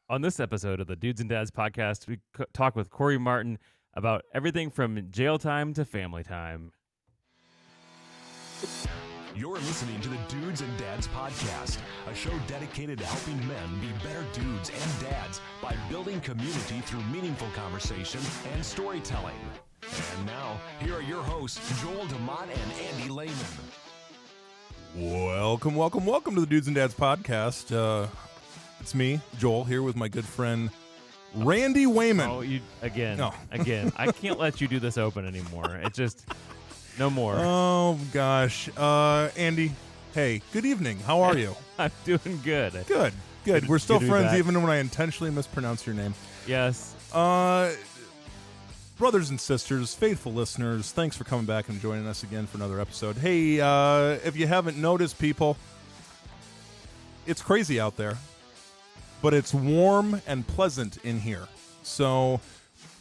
On this episode of the Dudes and Dads podcast, we talk with Cory Martin about everything from jail time to family time. You're listening to the Dudes and Dads podcast, a show dedicated to helping men be better dudes and dads by building community through meaningful conversation and storytelling. And now, here are your hosts, Joel DeMott and Andy Lehman. Welcome to the Dudes and Dads podcast. It's me, Joel, here with my good friend, Randy Wayman. Oh, again. No. I can't let you do this open anymore. It's just, no more. Oh, gosh. Andy, hey, good evening. How are you? I'm doing good. Good. We're still good to be friends back. even when I intentionally mispronounce your name. Yes. Brothers and sisters, faithful listeners, thanks for coming back and joining us again for another episode. Hey, if you haven't noticed, people, it's crazy out there, but it's warm and pleasant in here. So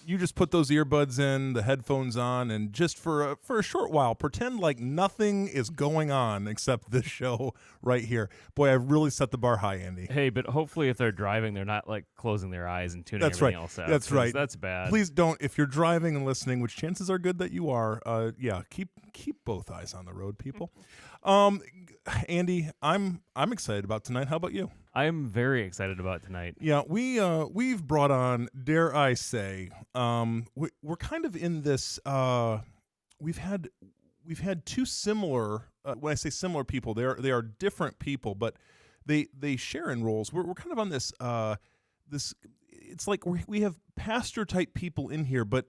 you just put those earbuds in, the headphones on, and just for a short while, pretend like nothing is going on except this show right here. Boy, I've really set the bar high, Andy. Hey, but hopefully if they're driving, they're not like closing their eyes and tuning That's everything right. else out. That's right. That's bad. Please don't. If you're driving and listening, which chances are good that you are, keep both eyes on the road, people. Andy, I'm excited about tonight. How about you? I'm very excited about tonight. Yeah, we've brought on, dare I say, we're kind of in this. We've had two similar. When I say similar people, they are different people, but they share in roles. We're kind of on this. It's like we have pastor type people in here, but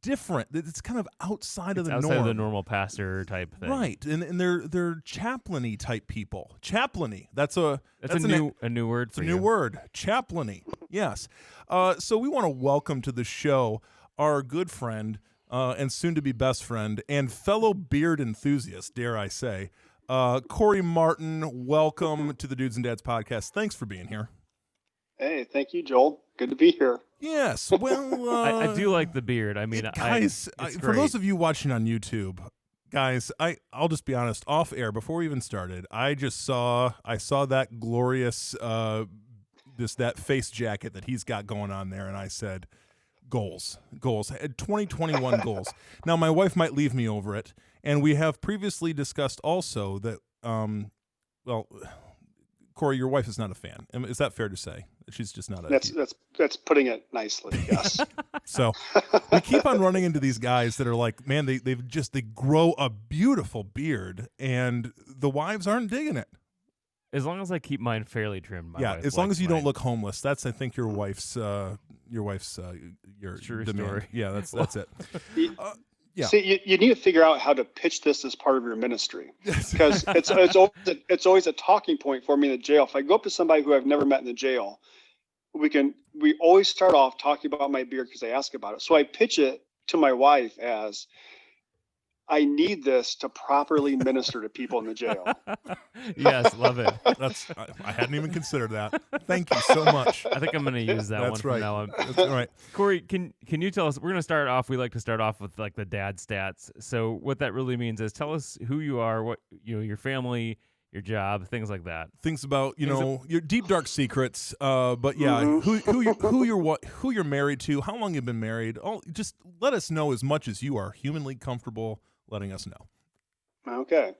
different. It's kind of outside of the norm. Outside of the normal pastor type thing, right? And they're chaplain-y type people. Chaplain-y. That's a new word. It's a new word. Chaplain-y. Yes. So we want to welcome to the show our good friend and soon to be best friend and fellow beard enthusiast, dare I say, Cory Martin. Welcome to the Dudes and Dads podcast. Thanks for being here. Hey, thank you, Joel. Good to be here. Yes, well, I do like the beard. I mean, guys, it's for great. those of you watching on YouTube, guys, I'll just be honest. Off air, before we even started, I saw that glorious that face jacket that he's got going on there, and I said, goals, 2021 goals. Now, my wife might leave me over it, and we have previously discussed also that, Cory, your wife is not a fan. Is that fair to say? She's just not a... That's putting it nicely, yes. So we keep on running into these guys that are like, man, they grow a beautiful beard, and the wives aren't digging it. As long as I keep mine fairly trimmed, my wife as long likes as you mine. don't look homeless. That's, I think, your wife's True demand. story. Yeah, that's it. Yeah. See, you need to figure out how to pitch this as part of your ministry, because it's always a talking point for me in the jail. If I go up to somebody who I've never met in the jail, we always start off talking about my beard because they ask about it. So I pitch it to my wife as, I need this to properly minister to people in the jail. Yes, love it. I hadn't even considered that. Thank you so much. I think I'm going to use that one from now on. That's right. Cory, can you tell us? We're going to start off. We like to start off with like the dad stats. So what that really means is tell us who you are, what your family, your job, things like that. Things about your deep dark secrets. But yeah, who you're married to, how long you've been married. Just let us know as much as you are humanly comfortable letting us know. Okay.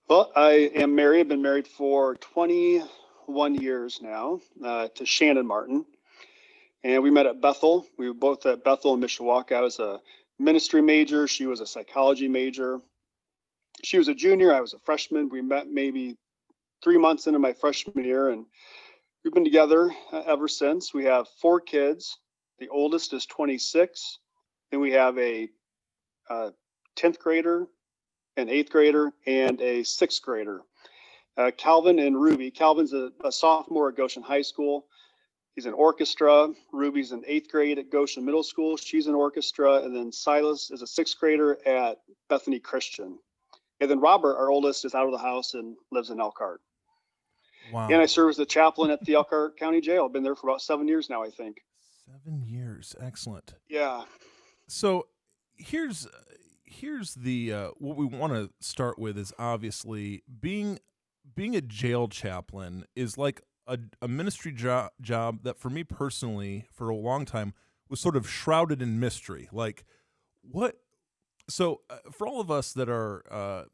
Well, I am married. I've been married for 21 years now to Shannon Martin. And we met at Bethel. We were both at Bethel in Mishawaka. I was a ministry major. She was a psychology major. She was a junior. I was a freshman. We met maybe 3 months into my freshman year, and we've been together ever since. We have 4 kids. The oldest is 26. Then we have a 10th grader, an 8th grader, and a 6th grader. Calvin and Ruby. Calvin's a sophomore at Goshen High School. He's in orchestra. Ruby's in 8th grade at Goshen Middle School. She's in orchestra. And then Silas is a 6th grader at Bethany Christian. And then Robert, our oldest, is out of the house and lives in Elkhart. Wow. And I serve as the chaplain at the Elkhart County Jail. I've been there for about 7 years now, I think. 7 years. Excellent. Yeah. So here's the what we want to start with is obviously being a jail chaplain is like a ministry job that for me personally, for a long time, was sort of shrouded in mystery. Like, what? So for all of us that are,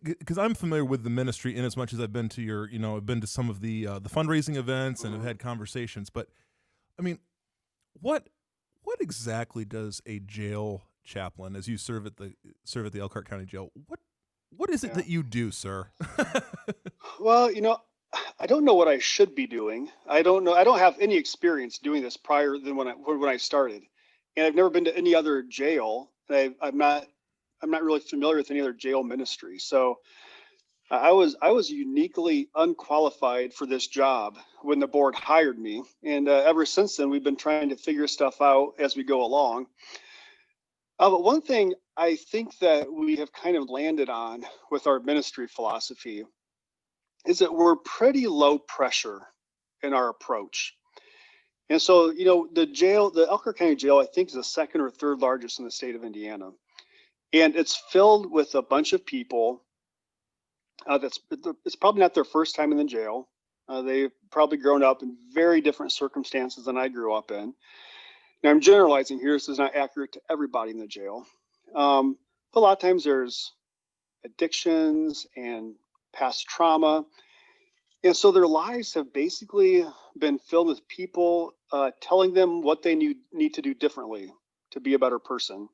because I'm familiar with the ministry in as much as I've been to I've been to some of the fundraising events and have had conversations. But I mean, what exactly does a jail chaplain, as you serve at the Elkhart County Jail, what is it that you do, sir? Well, I don't know what I should be doing. I don't know. I don't have any experience doing this prior than when I started, and I've never been to any other jail. And I'm not really familiar with any other jail ministry. So I was uniquely unqualified for this job when the board hired me, and ever since then we've been trying to figure stuff out as we go along. But one thing I think that we have kind of landed on with our ministry philosophy is that we're pretty low pressure in our approach. And so, the Elkhart County Jail, I think, is the second or third largest in the state of Indiana. And it's filled with a bunch of people it's probably not their first time in the jail. They've probably grown up in very different circumstances than I grew up in. Now, I'm generalizing here. This is not accurate to everybody in the jail. But a lot of times there's addictions and past trauma. And so their lives have basically been filled with people telling them what they need to do differently to be a better person.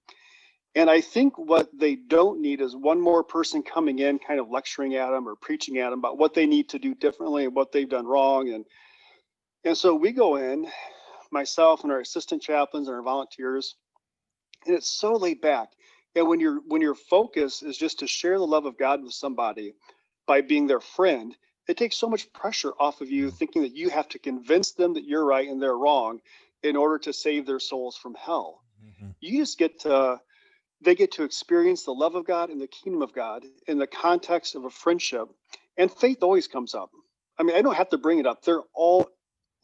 And I think what they don't need is one more person coming in, kind of lecturing at them or preaching at them about what they need to do differently and what they've done wrong. And so we go in, myself and our assistant chaplains and our volunteers, and it's so laid back. And when your focus is just to share the love of God with somebody by being their friend, it takes so much pressure off of you thinking that you have to convince them that you're right and they're wrong in order to save their souls from hell. Mm-hmm. They get to experience the love of God and the kingdom of God in the context of a friendship, and faith always comes up. I mean, I don't have to bring it up. They're all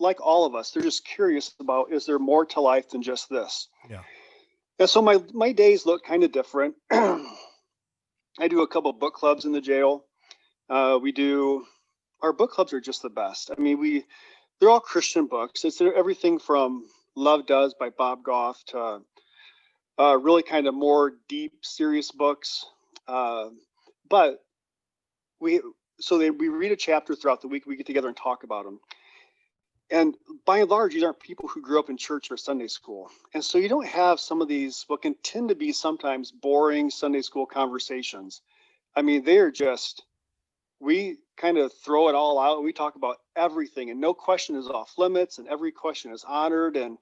like all of us. They're just curious about, is there more to life than just this? Yeah. And so my days look kind of different. I do a couple of book clubs in the jail. Our book clubs are just the best. I mean, they're all Christian books. It's everything from Love Does by Bob Goff to really kind of more deep, serious books. But we read a chapter throughout the week. We get together and talk about them. And by and large, these aren't people who grew up in church or Sunday school. And so you don't have some of these, what can tend to be sometimes boring Sunday school conversations. I mean, we kind of throw it all out. We talk about everything, and no question is off limits, and every question is honored. And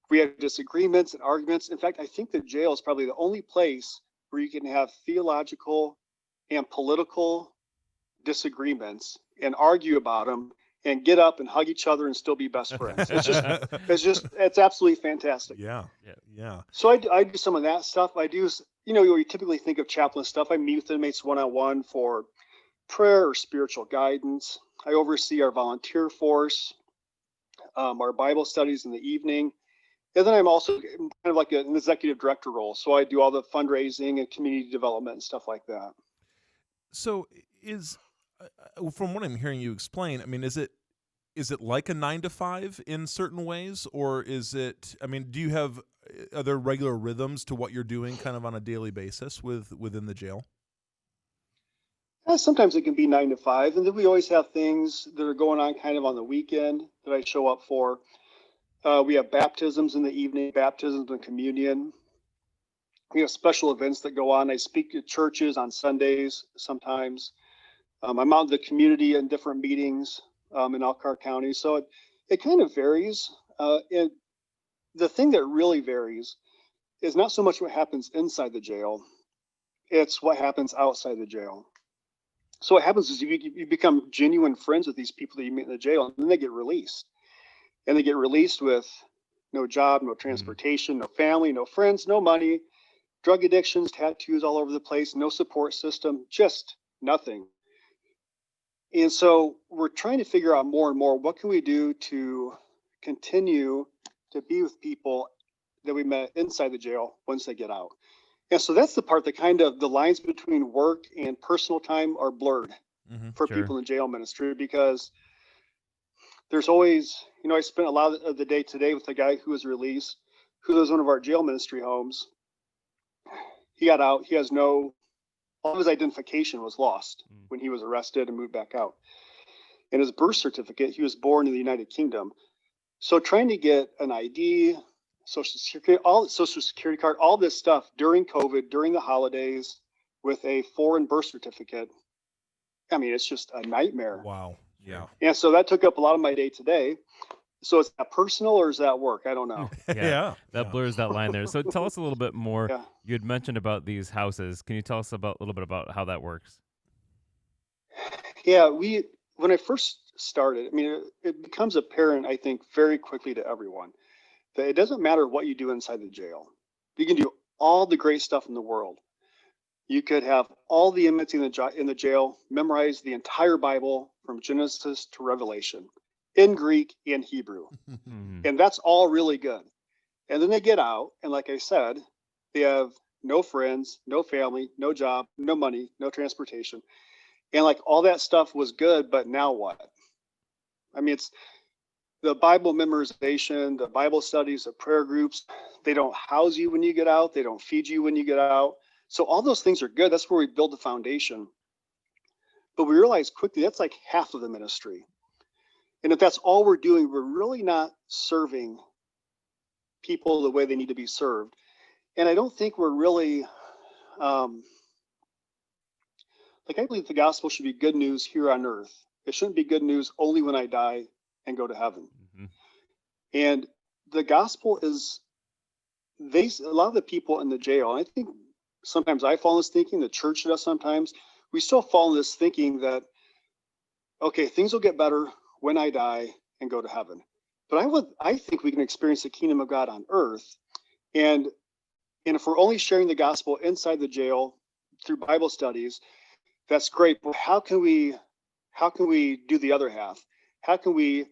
we have disagreements and arguments. In fact, I think the jail is probably the only place where you can have theological and political disagreements and argue about them and get up and hug each other and still be best friends. It's absolutely fantastic. Yeah. So I do some of that stuff. I do, you typically think of chaplain stuff. I meet with inmates one-on-one for prayer or spiritual guidance. I oversee our volunteer force, our Bible studies in the evening. And then I'm also kind of like an executive director role. So I do all the fundraising and community development and stuff like that. So from what I'm hearing you explain, I mean, is it like a 9 to 5 in certain ways, or is it, I mean, are there regular rhythms to what you're doing kind of on a daily basis within the jail? Sometimes it can be 9 to 5. And then we always have things that are going on kind of on the weekend that I show up for. We have baptisms in the evening, baptisms and communion. We have special events that go on. I speak at churches on Sundays sometimes. I'm out in the community in different meetings in Elkhart County. So it kind of varies. And the thing that really varies is not so much what happens inside the jail. It's what happens outside the jail. So what happens is you become genuine friends with these people that you meet in the jail, and then they get released. And they get released with no job, no transportation, no family, no friends, no money, drug addictions, tattoos all over the place, no support system, just nothing. And so we're trying to figure out more and more, what can we do to continue to be with people that we met inside the jail once they get out? And so that's the part that kind of the lines between work and personal time are blurred for people in jail ministry, because there's always, I spent a lot of the day today with a guy who was released, who was one of our jail ministry homes. He got out. He has all of his identification was lost when he was arrested and moved back out. And his birth certificate, he was born in the United Kingdom. So trying to get an ID, social security card, all this stuff during COVID, during the holidays with a foreign birth certificate. I mean, it's just a nightmare. Wow. Yeah. And so that took up a lot of my day today. So is that personal or is that work? I don't know. That blurs that line there. So tell us a little bit more. Yeah. You had mentioned about these houses. Can you tell us a little bit about how that works? Yeah, when I first started, I mean, it becomes apparent, I think, very quickly to everyone that it doesn't matter what you do inside the jail. You can do all the great stuff in the world. You could have all the inmates in the jail memorize the entire Bible from Genesis to Revelation in Greek and Hebrew. And that's all really good. And then they get out, and like I said, they have no friends, no family, no job, no money, no transportation. And like all that stuff was good, but now what? I mean, it's the Bible memorization, the Bible studies, the prayer groups. They don't house you when you get out. They don't feed you when you get out. So all those things are good. That's where we build the foundation. But we realize quickly that's like half of the ministry. And if that's all we're doing, we're really not serving people the way they need to be served. And I don't think we're really, I believe the gospel should be good news here on earth. It shouldn't be good news only when I die and go to heaven. And the gospel is, a lot of the people in the jail, and I think sometimes I fall in this thinking, the church does sometimes, we still fall in this thinking that, okay, things will get better when I die and go to heaven. But I think we can experience the kingdom of God on earth. And if we're only sharing the gospel inside the jail through Bible studies, that's great. But how can we do the other half? How can we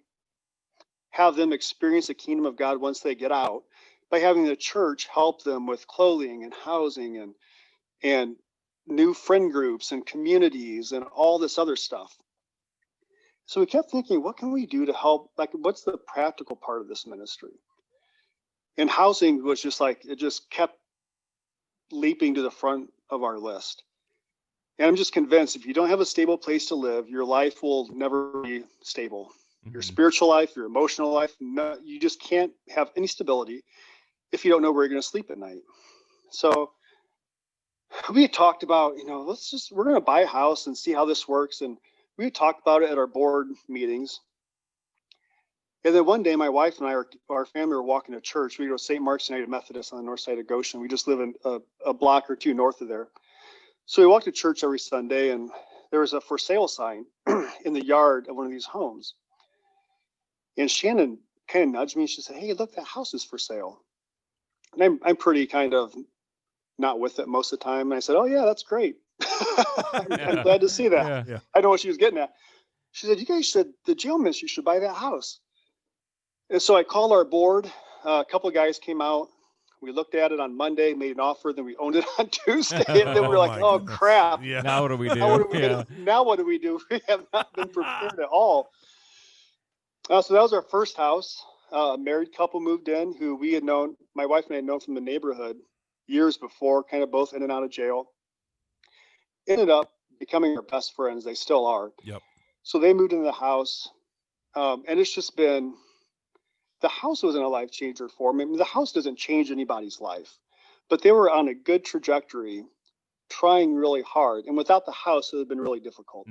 have them experience the kingdom of God once they get out by having the church help them with clothing and housing and new friend groups and communities and all this other stuff? So we kept thinking, what can we do to help? Like, what's the practical part of this ministry? And housing was just it just kept leaping to the front of our list. And I'm just convinced if you don't have a stable place to live, your life will never be stable. Your spiritual life, your emotional life, you just can't have any stability if you don't know where you're going to sleep at night. So we talked about, we're going to buy a house and see how this works. And we talked about it at our board meetings. And then one day, my wife and our family were walking to church. We go to St. Mark's United Methodist on the north side of Goshen. We just live in a block or two north of there. So we walked to church every Sunday, and there was a for sale sign in the yard of one of these homes. And Shannon kind of nudged me. She said, "Hey, look, that house is for sale." And I'm pretty kind of not with it most of the time. And I said, "Oh yeah, that's great. I'm glad to see that." Yeah. I know what she was getting at. She said, the jail ministry should buy that house. And so I called our board. A couple of guys came out. We looked at it on Monday, made an offer, then we owned it on Tuesday. And then we were like, oh, crap. Yeah. Now what do we do? Now what do we do? We have not been prepared at all. So that was our first house. A married couple moved in who we had known, my wife and I had known from the neighborhood years before, kind of both in and out of jail. Ended up becoming our best friends. They still are. Yep. So they moved into the house. And it's just been, the house wasn't a life changer for them. I mean, the house doesn't change anybody's life, but they were on a good trajectory, trying really hard. And without the house, it would have been really difficult.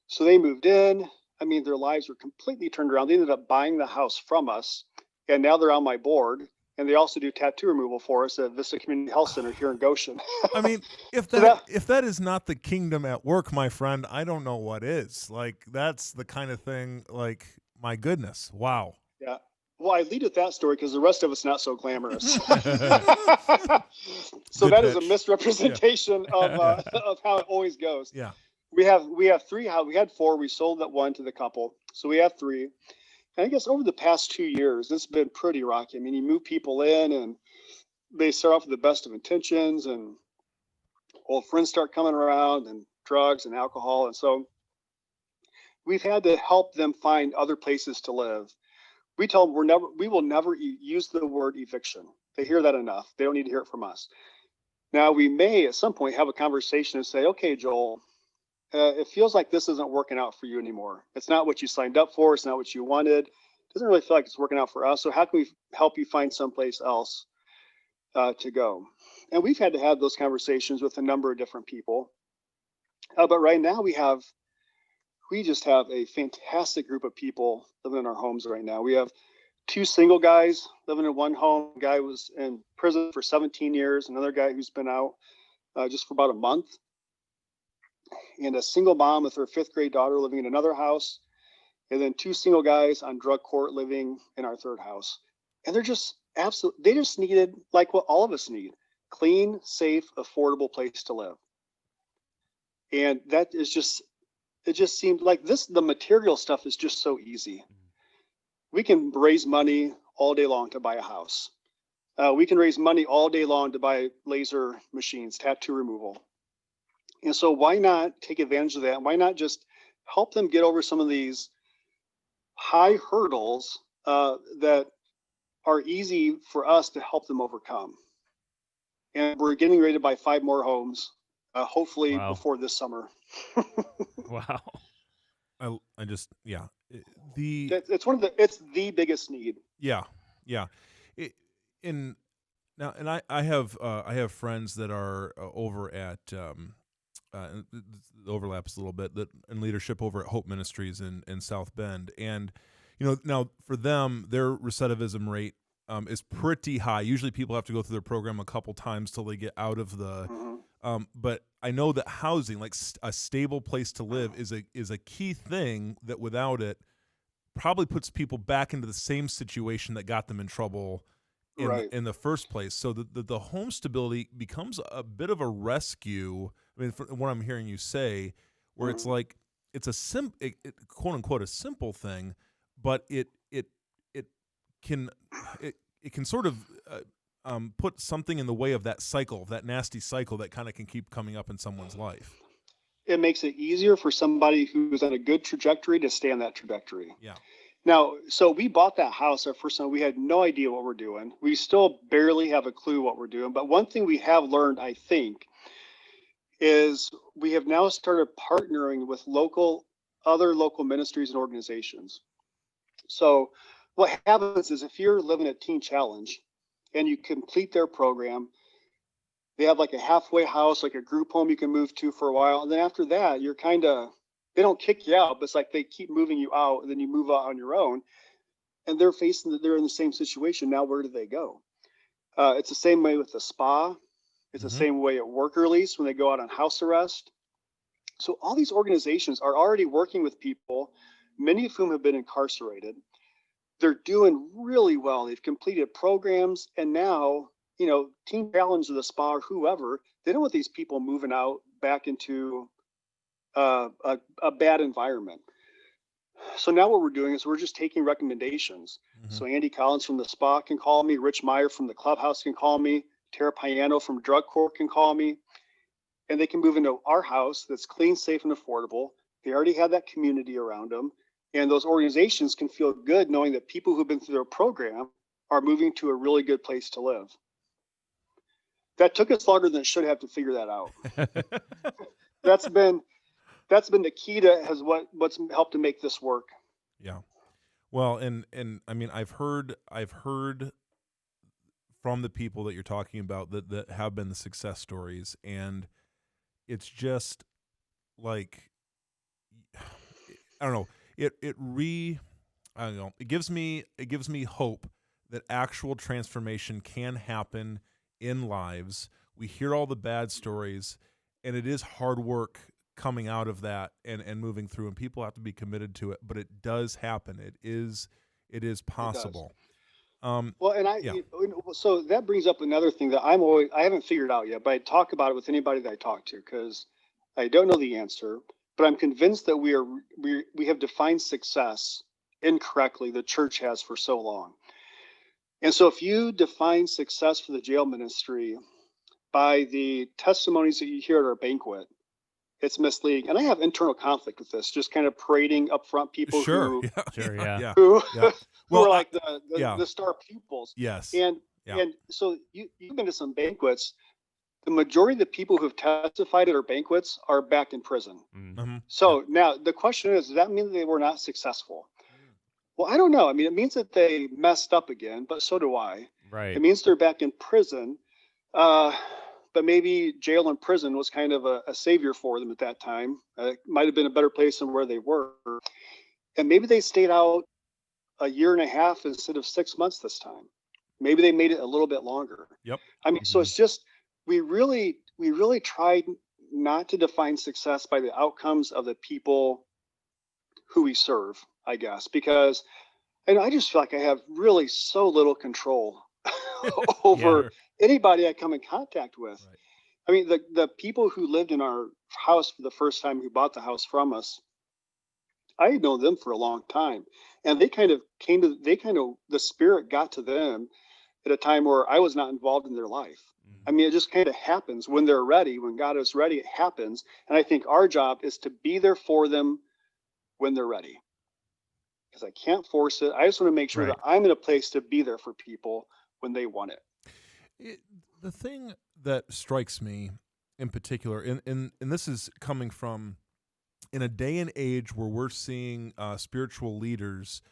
So they moved in. I mean, their lives were completely turned around. They ended up buying the house from us, and now they're on my board. And they also do tattoo removal for us at Vista Community Health Center here in Goshen. I mean, if that is not the kingdom at work, my friend, I don't know what is. Like, that's the kind of thing, like, my goodness. Wow. Yeah. Well, I lead with that story because the rest of it's not so glamorous. So that is a misrepresentation of how it always goes. Yeah. We have three. We had four. We sold that one to the couple. So we have three. And I guess over the past 2 years, it's been pretty rocky. I mean, you move people in and they start off with the best of intentions, and old friends start coming around, and drugs and alcohol. And so we've had to help them find other places to live. We tell them we will never use the word eviction. They hear that enough. They don't need to hear it from us. Now, we may at some point have a conversation and say, okay, Joel, it feels like this isn't working out for you anymore. It's not what you signed up for. It's not what you wanted. It doesn't really feel like it's working out for us. So how can we help you find someplace else to go? And we've had to have those conversations with a number of different people. But right now we just have a fantastic group of people living in our homes right now. We have 2 single guys living in one home. A guy was in prison for 17 years. Another guy who's been out just for about a month. And a single mom with her 5th grade daughter living in another house. And then 2 single guys on drug court living in our 3rd house. And they're just they just needed like what all of us need: clean, safe, affordable place to live. And that is just, it just seemed like the material stuff is just so easy. We can raise money all day long to buy a house. We can raise money all day long to buy laser machines, tattoo removal. And so why not take advantage of that? Why not just help them get over some of these high hurdles that are easy for us to help them overcome? And we're getting ready to buy 5 more homes, hopefully Wow. before this summer. Wow. I just It's the biggest need. Yeah. And I have friends that are over at it overlaps a little bit, that in leadership over at Hope Ministries in South Bend, and now for them their recidivism rate is pretty high. Usually people have to go through their program a couple times till they get out of the. But I know that housing, like a stable place to live, is a key thing that without it probably puts people back into the same situation that got them in trouble in the first place. So the home stability becomes a bit of a rescue. I mean, from what I'm hearing you say, where it's like it's a quote unquote a simple thing, but it can sort of put something in the way of that cycle, that nasty cycle that kind of can keep coming up in someone's life. It makes it easier for somebody who's on a good trajectory to stay on that trajectory. Yeah. Now, so we bought that house our first time. We had no idea what we're doing. We still barely have a clue what we're doing. But one thing we have learned, I think, is we have now started partnering with other local ministries and organizations. So what happens is if you're living at Teen Challenge and you complete their program, they have like a halfway house, like a group home you can move to for a while. And then after that, you're they don't kick you out, but it's like they keep moving you out, and then you move out on your own. And they're in the same situation. Now, where do they go? It's the same way with the spa. It's the same way at work release when they go out on house arrest. So all these organizations are already working with people, many of whom have been incarcerated. They're doing really well. They've completed programs, and now, Teen Challenge or the spa or whoever, they don't want these people moving out back into a bad environment. So now what we're doing is we're just taking recommendations. So Andy Collins from the spa can call me, Rich Meyer from the clubhouse can call me, Tara Piano from drug court can call me, and they can move into our house that's clean, safe, and affordable. They already have that community around them, and those organizations can feel good knowing that people who've been through their program are moving to a really good place to live. That took us longer than it should have to figure that out. That's been the key to what's helped to make this work. Yeah. Well, and I mean, I've heard from the people that you're talking about that have been the success stories, and it's just like, I don't know, it gives me hope that actual transformation can happen in lives. We hear all the bad stories, and it is hard work coming out of that and moving through, and people have to be committed to it, but it does happen. It is possible. So that brings up another thing that I haven't figured out yet, but I talk about it with anybody that I talk to, because I don't know the answer, but I'm convinced that we have defined success incorrectly. The church has for so long. And so if you define success for the jail ministry by the testimonies that you hear at our banquet, it's misleading. And I have internal conflict with this, just kind of parading up front people Sure. who Yeah. Sure, Yeah. yeah. Yeah. who Yeah. who Well, are I- like yeah. the star pupils. Yes. And Yeah. and so you've been to some banquets. The majority of the people who've testified at our banquets are back in prison. Mm. Mm-hmm. So now the question is, does that mean they were not successful? Well, I don't know. I mean, it means that they messed up again, but so do I. Right. It means they're back in prison. But maybe jail and prison was kind of a savior for them at that time. It might have been a better place than where they were. And maybe they stayed out a year and a half instead of 6 months this time. Maybe they made it a little bit longer. Yep. I mean, so Mhm. it's just, we really tried not to define success by the outcomes of the people who we serve, I guess, because and I just feel like I have really so little control over anybody I come in contact with. Right. I mean, the people who lived in our house for the first time, who bought the house from us, I had known them for a long time, and they kind of the spirit got to them at a time where I was not involved in their life. I mean, it just kind of happens when they're ready, when God is ready, it happens. And I think our job is to be there for them when they're ready. Because I can't force it. I just want to make sure Right. that I'm in a place to be there for people when they want it. The thing that strikes me in particular, and this is coming from in a day and age where we're seeing spiritual leaders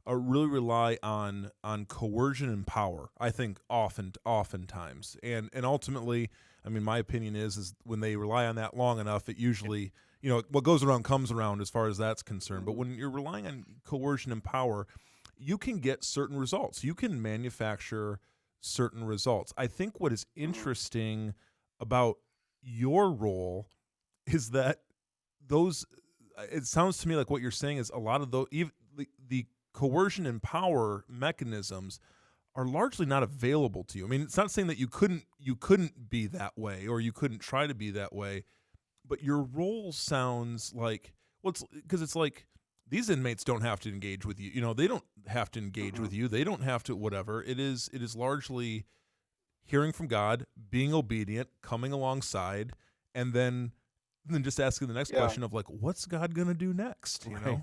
really rely on coercion and power. I think oftentimes, and ultimately, I mean, my opinion is when they rely on that long enough, it usually, you know, what goes around comes around as far as that's concerned. But when you're relying on coercion and power, you can get certain results. You can manufacture certain results. I think what is interesting about your role is that those, it sounds to me like what you're saying is a lot of the coercion and power mechanisms are largely not available to you. I mean, it's not saying that you couldn't be that way or you couldn't try to be that way, but your role sounds like, well, it's like these inmates don't have to engage with you. You know, they don't have to engage with you. They don't have to whatever. It is largely hearing from God, being obedient, coming alongside, and then just asking the next question of like, what's God going to do next? You know?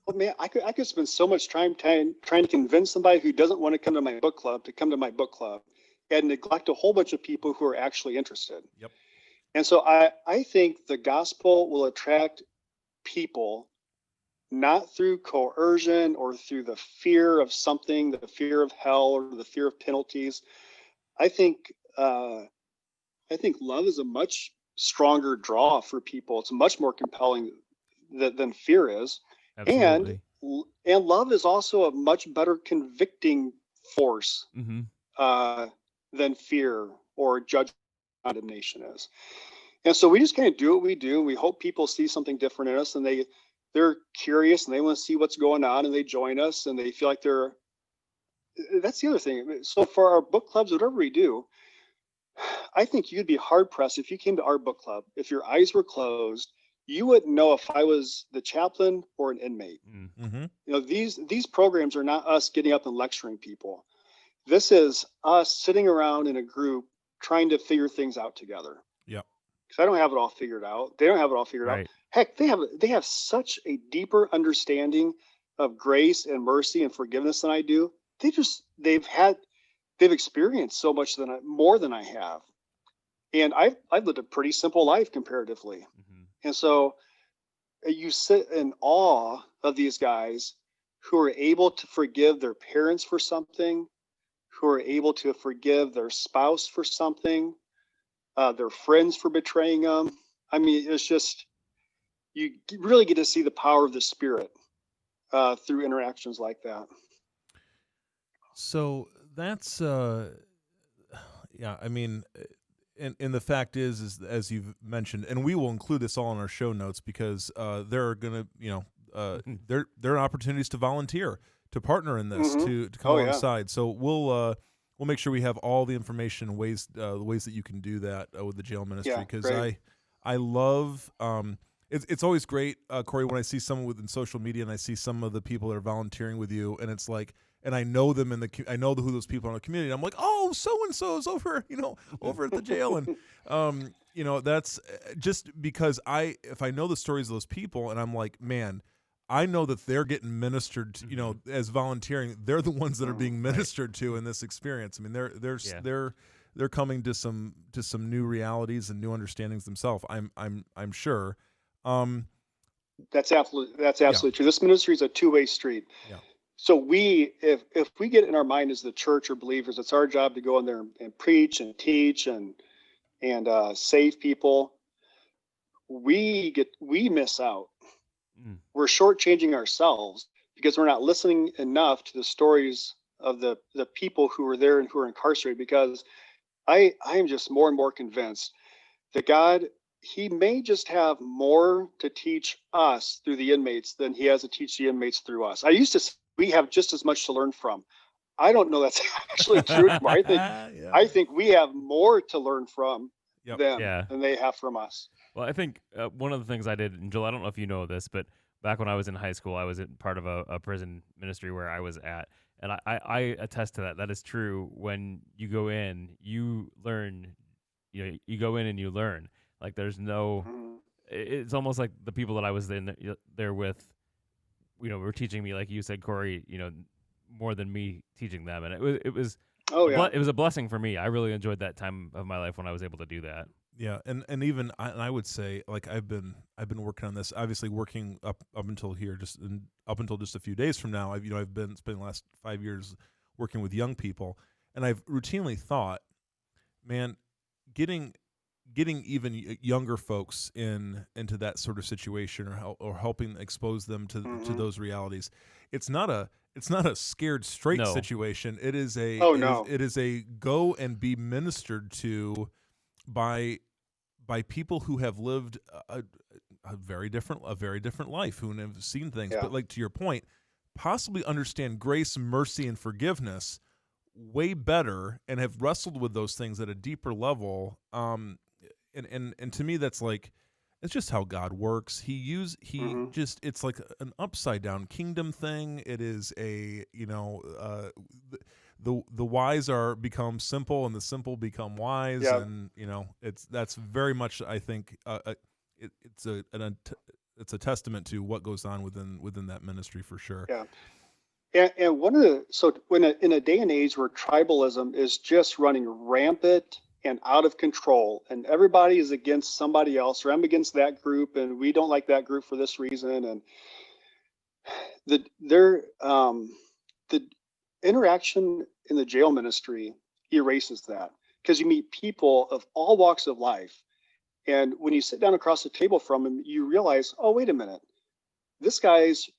Well, man, I could spend so much time trying to convince somebody who doesn't want to come to my book club to come to my book club, and neglect a whole bunch of people who are actually interested. Yep. And so I think the gospel will attract people not through coercion or through the fear of something, the fear of hell or the fear of penalties. I think love is a much stronger draw for people. It's much more compelling than fear is. Absolutely. And love is also a much better convicting force than fear or judgment, condemnation is. And so we just kind of do what we do. We hope people see something different in us, and they're curious and they want to see what's going on, and they join us and they feel like that's the other thing. So for our book clubs, whatever we do, I think you'd be hard pressed if you came to our book club, if your eyes were closed, you wouldn't know if I was the chaplain or an inmate. Mm-hmm. You know, these programs are not us getting up and lecturing people. This is us sitting around in a group trying to figure things out together. Yep. Because I don't have it all figured out. They don't have it all figured out. Heck, they have such a deeper understanding of grace and mercy and forgiveness than I do. They've experienced so much more than I have. And I've lived a pretty simple life comparatively. And so you sit in awe of these guys who are able to forgive their parents for something, who are able to forgive their spouse for something, their friends for betraying them. I mean, it's just, you really get to see the power of the Spirit through interactions like that. So that's, yeah, I mean, and the fact is as you've mentioned, and we will include this all in our show notes because there are going to, you know, there are opportunities to volunteer, to partner in this, to come alongside. So we'll make sure we have all the information, the ways that you can do that with the jail ministry. Because I love, it's always great, Cory, when I see someone within social media and I see some of the people that are volunteering with you, and it's like, and I know them I know who those people are in the community. I'm like, oh, so and so is over, over at the jail, and that's just because if I know the stories of those people, and I'm like, man, I know that they're getting ministered to, as volunteering. They're the ones that are being ministered to in this experience. I mean, they're coming to some new realities and new understandings themselves. I'm sure. That's absolutely true. This ministry is a two-way street. Yeah. So if we get in our mind as the church or believers, it's our job to go in there and preach and teach and save people. We miss out. We're shortchanging ourselves because we're not listening enough to the stories of the people who are there and who are incarcerated. Because I am just more and more convinced that God, he may just have more to teach us through the inmates than he has to teach the inmates through us. I used to say we have just as much to learn from. I don't know that's actually true anymore. I think we have more to learn from them than they have from us. Well, I think one of the things I did, and Joel, I don't know if you know this, but back when I was in high school, I was part of a prison ministry where I was at, and I attest to that. That is true. When you go in, you learn. You go in and you learn. Like there's no. It's almost like the people that I was there with, were teaching me, like you said, Cory, more than me teaching them, and it was it was a blessing for me. I really enjoyed that time of my life when I was able to do that. Yeah, and even I would say, like, I've been working on this, obviously working up until here, up until just a few days from now. I've been spending the last 5 years working with young people, and I've routinely thought, man, getting even younger folks into that sort of situation, or helping expose them to those realities. It's not a scared straight situation. It is it is a go and be ministered to by people who have lived a very different life, who have seen things, but like to your point, possibly understand grace, mercy, and forgiveness way better, and have wrestled with those things at a deeper level. And to me, that's like, it's just how God works. It's like an upside down kingdom thing. It is the wise become simple, and the simple become wise, and that's very much, I think, it's a testament to what goes on within that ministry, for sure. Yeah. And in a day and age where tribalism is just running rampant and out of control, and everybody is against somebody else, or I'm against that group, and we don't like that group for this reason, and the interaction in the jail ministry erases that, because you meet people of all walks of life, and when you sit down across the table from them, you realize, oh, wait a minute, this guy's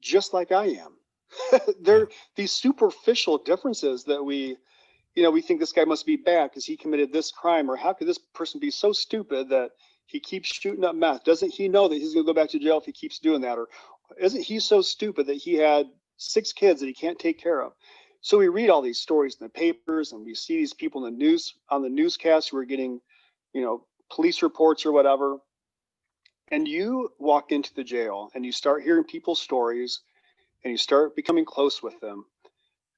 just like I am. They're these superficial differences that we think this guy must be bad because he committed this crime, or how could this person be so stupid that he keeps shooting up meth? Doesn't he know that he's going to go back to jail if he keeps doing that? Or isn't he so stupid that he had 6 kids that he can't take care of? So we read all these stories in the papers, and we see these people in the news, on the newscasts, who are getting, police reports or whatever. And you walk into the jail and you start hearing people's stories, and you start becoming close with them.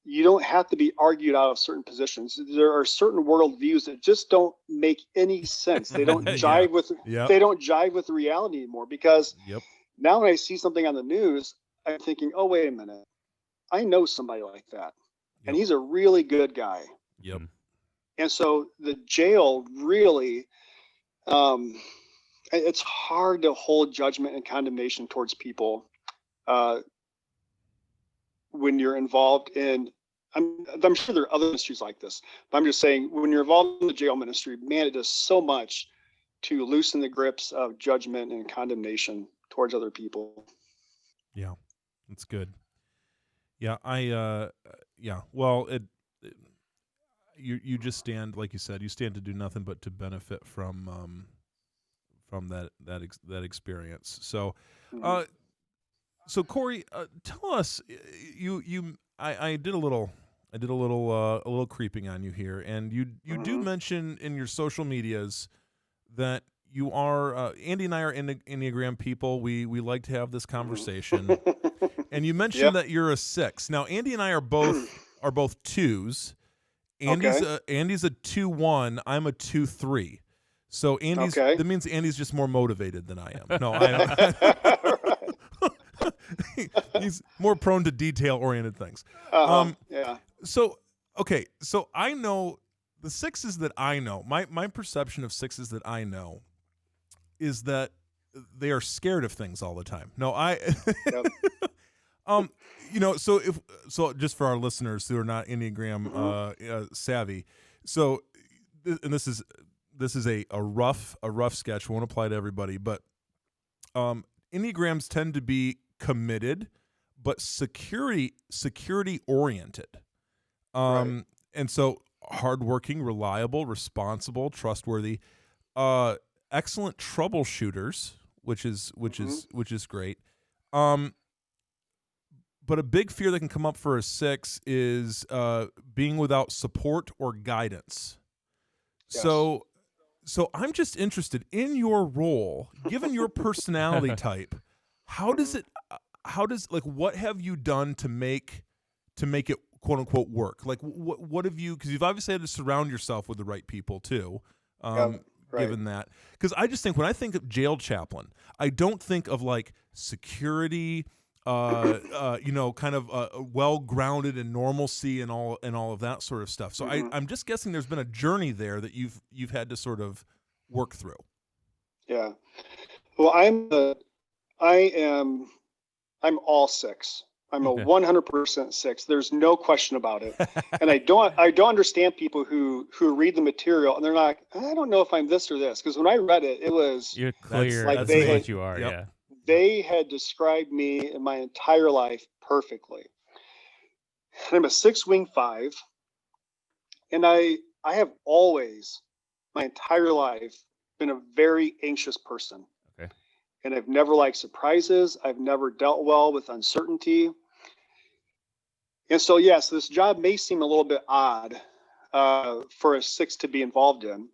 You don't have to be argued out of certain positions. There are certain worldviews that just don't make any sense. They don't jive they don't jive with the reality anymore, because now when I see something on the news, I'm thinking, oh, wait a minute, I know somebody like that, and he's a really good guy. Yep. And so the jail really, it's hard to hold judgment and condemnation towards people when you're involved in, I'm sure there are other ministries like this, but I'm just saying, when you're involved in the jail ministry, man, it does so much to loosen the grips of judgment and condemnation towards other people. Yeah, that's good. Yeah, well, you just stand, like you said, you stand to do nothing but to benefit from that experience. So, so Cory, tell us, I did a little creeping on you here, and you do mention in your social medias that you are Andy and I are Enneagram people. We like to have this conversation. And you mentioned that you're a 6. Now Andy and I are both 2s. Andy's Okay. Andy's a 2-1. I'm a 2-3. So Okay. that means Andy's just more motivated than I am. No, I don't. He's more prone to detail-oriented things. Yeah. So okay, so I know the 6s that I know. My perception of 6s that I know is that they are scared of things all the time. No, Yep. so just for our listeners who are not Enneagram savvy, so and this is a rough sketch, won't apply to everybody, but Enneagrams tend to be committed but security oriented. Right. And so hardworking, reliable, responsible, trustworthy, excellent troubleshooters, which is great. But a big fear that can come up for a 6 is being without support or guidance. Yes. So I'm just interested in your role, given your personality type. How does what have you done to make it quote unquote work? Like what have you, because you've obviously had to surround yourself with the right people too. Right. Given that, because I just think when I think of Jail Chaplain, I don't think of like security, kind of well-grounded in normalcy and all of that sort of stuff. So I'm just guessing there's been a journey there that you've had to sort of work through. Yeah. Well, I'm all 6. I'm a 100% 6. There's no question about it. And I don't understand people who read the material and they're like, I don't know if I'm this or this. Because when I read it, it was You're clear. like That's they what had, you are. Yep. Yeah. they had described me in my entire life perfectly. And I'm a 6-wing 5, and I have always, my entire life, been a very anxious person. Okay. And I've never liked surprises. I've never dealt well with uncertainty. And so, yes, this job may seem a little bit odd for a 6 to be involved in.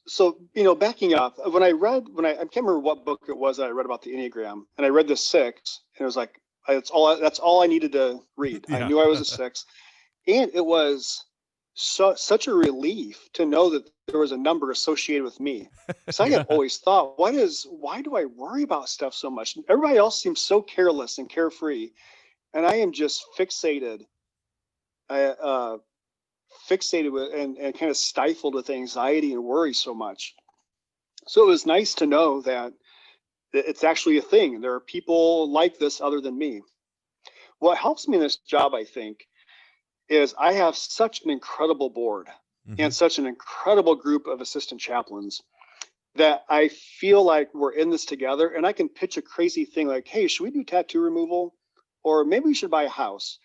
So, backing up, when I can't remember what book it was that I read about the Enneagram, and I read the 6, and it was like, that's all I needed to read. Yeah. I knew I was a 6. And it was such a relief to know that there was a number associated with me. So I have always thought, why do I worry about stuff so much? Everybody else seems so careless and carefree, and I am just fixated. Fixated with and kind of stifled with anxiety and worry so much. So it was nice to know that it's actually a thing. There are people like this other than me. What helps me in this job, I think, is I have such an incredible board and such an incredible group of assistant chaplains that I feel like we're in this together, and I can pitch a crazy thing like, hey, should we do tattoo removal? Or maybe we should buy a house.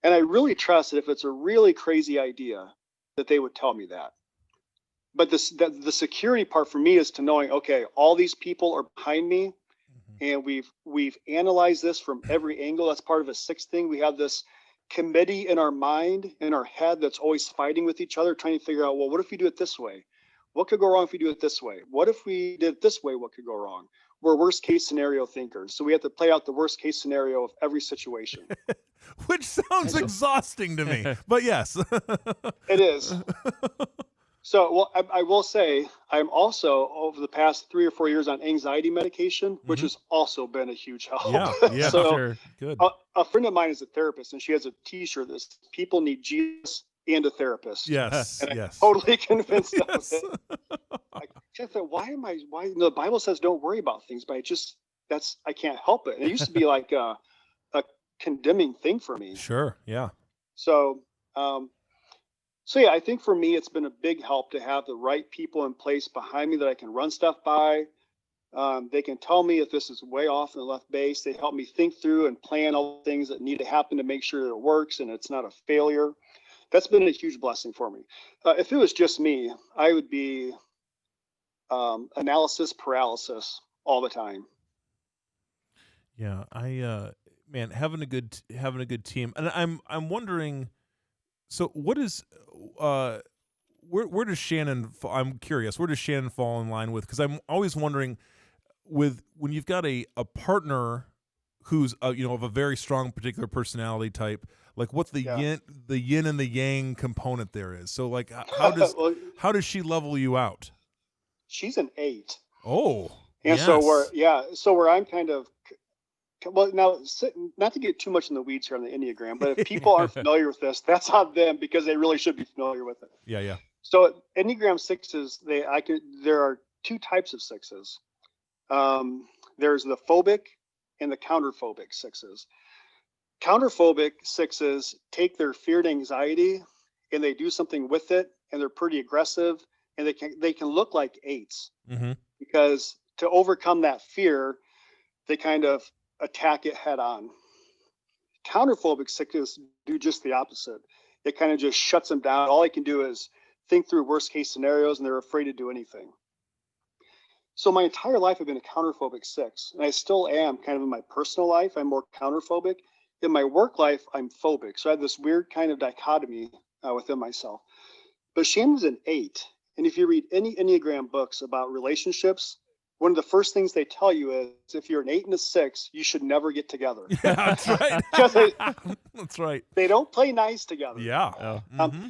And I really trust that if it's a really crazy idea, that they would tell me that. But the security part for me is to knowing, okay, all these people are behind me, and we've analyzed this from every angle. That's part of a 6 thing. We have this committee in our mind, in our head, that's always fighting with each other, trying to figure out, well, what if we do it this way? What could go wrong if we do it this way? What if we did it this way? What could go wrong? We're worst case scenario thinkers. So we have to play out the worst case scenario of every situation. Which sounds exhausting to me, but yes. It is. So, well, I will say I'm also over the past 3 or 4 years on anxiety medication, which has also been a huge help. Yeah, So Sure. good. a friend of mine is a therapist, and she has a T-shirt that says, people need Jesus and a therapist. Yes, And I'm yes. totally convinced Yes. of it. I just thought, why the Bible says don't worry about things, but I can't help it. And it used to be like a condemning thing for me. Sure, yeah. So, yeah, I think for me, it's been a big help to have the right people in place behind me that I can run stuff by. They can tell me if this is way off in the left base. They help me think through and plan all the things that need to happen to make sure that it works and it's not a failure. That's been a huge blessing for me. If it was just me, I would be analysis paralysis all the time. Yeah, man, having a good team, and I'm wondering. So, what where does Shannon? I'm curious. Where does Shannon fall in line with? Because I'm always wondering, with when you've got a partner who's of a very strong particular personality type, like what the Yeah. yin and the yang component there is. So like how does Well, how does she level you out? she's an 8. Oh, And yes. so where I'm kind of, well, now, not to get too much in the weeds here on the Enneagram, but if people aren't familiar with this, that's on them, because they really should be familiar with it. Yeah. So Enneagram 6s, there are 2 types of 6s. There's the phobic and the counterphobic 6s. Counterphobic 6s take their fear and anxiety and they do something with it, and they're pretty aggressive, and they can look like 8s, Mm-hmm. because to overcome that fear, they kind of attack it head on. Counterphobic 6s do just the opposite. It kind of just shuts them down. All they can do is think through worst case scenarios, and they're afraid to do anything. So my entire life I've been a counterphobic 6, and I still am. Kind of in my personal life, I'm more counterphobic. In my work life, I'm phobic. So I have this weird kind of dichotomy within myself. But Shannon's an 8. And if you read any Enneagram books about relationships, one of the first things they tell you is, if you're an 8 and a 6, you should never get together. Yeah, that's right. Because That's right. they don't play nice together. Yeah. Oh. Mm-hmm.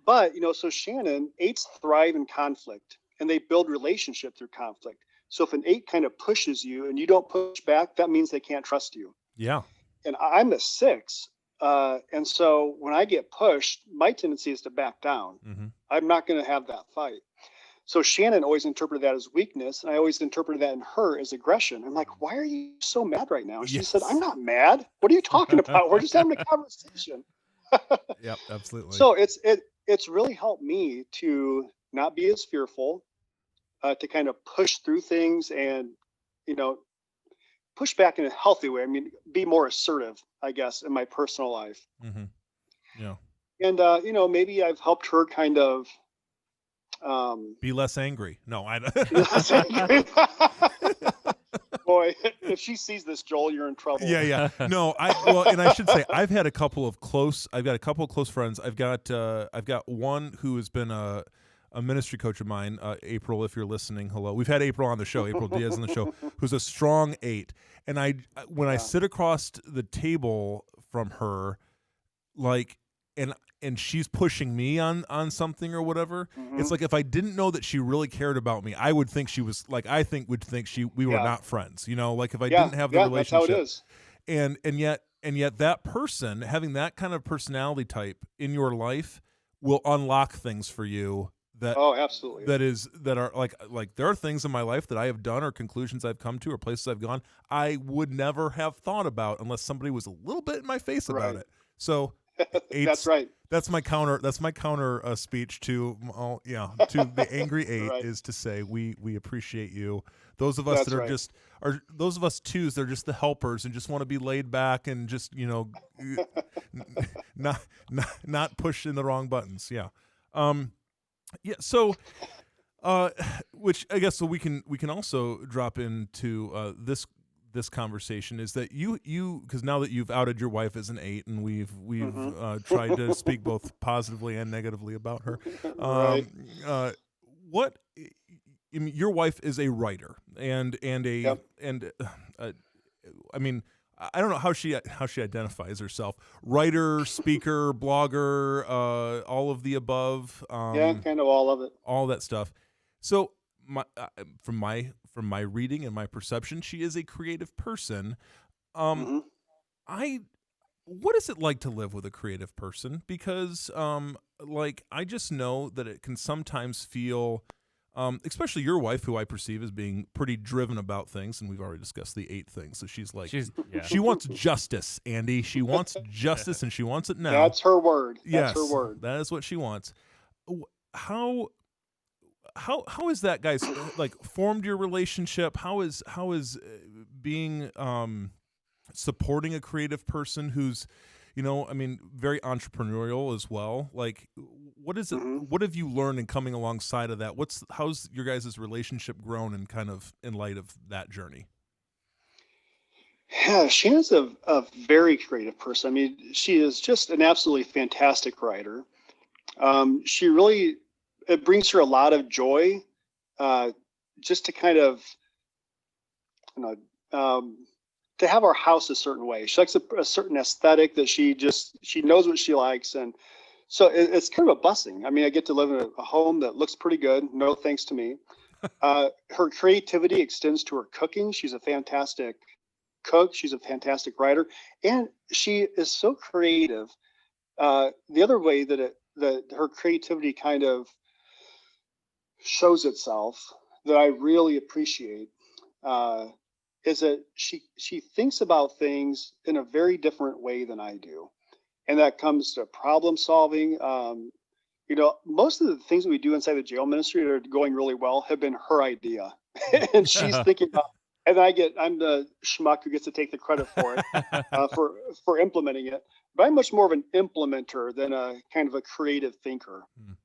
But, so Shannon, 8s thrive in conflict, and they build relationship through conflict. So if an 8 kind of pushes you and you don't push back, that means they can't trust you. Yeah. And I'm a 6. And so when I get pushed, my tendency is to back down. Mm-hmm. I'm not going to have that fight. So Shannon always interpreted that as weakness, and I always interpreted that in her as aggression. I'm like, why are you so mad right now? And she said, I'm not mad. What are you talking about? We're just having a conversation. Yep, absolutely. So it's really helped me to not be as fearful, to kind of push through things and, push back in a healthy way. I mean, be more assertive, I guess, in my personal life. Mm-hmm. Yeah. And, maybe I've helped her kind of Be less angry. No, I less angry. Boy, if she sees this, Joel, you're in trouble. Yeah. No, and I should say I've got a couple of close friends. I've got one who has been a ministry coach of mine, April, if you're listening, hello. We've had April on the show, April Diaz on the show, who's a strong 8. And when I sit across the table from her, like, and she's pushing me on something or whatever, Mm-hmm. it's like, if I didn't know that she really cared about me, I would think she was like, would think we were not friends, like if I didn't have the relationship. That's how it is. And yet that person, having that kind of personality type in your life, will unlock things for you that absolutely. that are like there are things in my life that I have done, or conclusions I've come to, or places I've gone, I would never have thought about unless somebody was a little bit in my face about it. So that's right. That's my counter speech to the angry 8 Right. is to say we appreciate you. Those of us that are those of us 2s, they're just the helpers and just want to be laid back and just not push in the wrong buttons. Yeah. So which I guess, so we can also drop into this conversation, is that you because now that you've outed your wife as an 8, and we've Mm-hmm. tried to speak both positively and negatively about her, Right. what I mean, your wife is a writer and Yep. I mean, I don't know how she identifies herself. Writer, speaker, blogger, all of the above. Kind of all of it. All that stuff. So from my reading and my perception, she is a creative person. Mm-hmm. What is it like to live with a creative person? Because I just know that it can sometimes feel, especially your wife, who I perceive as being pretty driven about things, and we've already discussed the 8 things. So she wants justice, Andy. She wants justice, and she wants it now. That's her word. Yes, That's her word. that is what she wants. How is that, guys, formed your relationship? How is being supporting a creative person who's very entrepreneurial as well? What is it? Mm-hmm. What have you learned in coming alongside of that? How's your guys' relationship grown, and kind of in light of that journey? Yeah, Shannon's a very creative person. I mean, she is just an absolutely fantastic writer. She really it brings her a lot of joy, just to kind of, to have our house a certain way. She likes a certain aesthetic that she knows what she likes. And so it's kind of a blessing. I mean, I get to live in a home that looks pretty good. No thanks to me. Her creativity extends to her cooking. She's a fantastic cook. She's a fantastic writer. And she is so creative. The other way that her creativity kind of shows itself that I really appreciate, is that she thinks about things in a very different way than I do. And that comes to problem solving. Most of the things that we do inside the jail ministry that are going really well have been her idea. And she's thinking about, and I'm the schmuck who gets to take the credit for it, for implementing it. But I'm much more of an implementer than a kind of a creative thinker. Mm.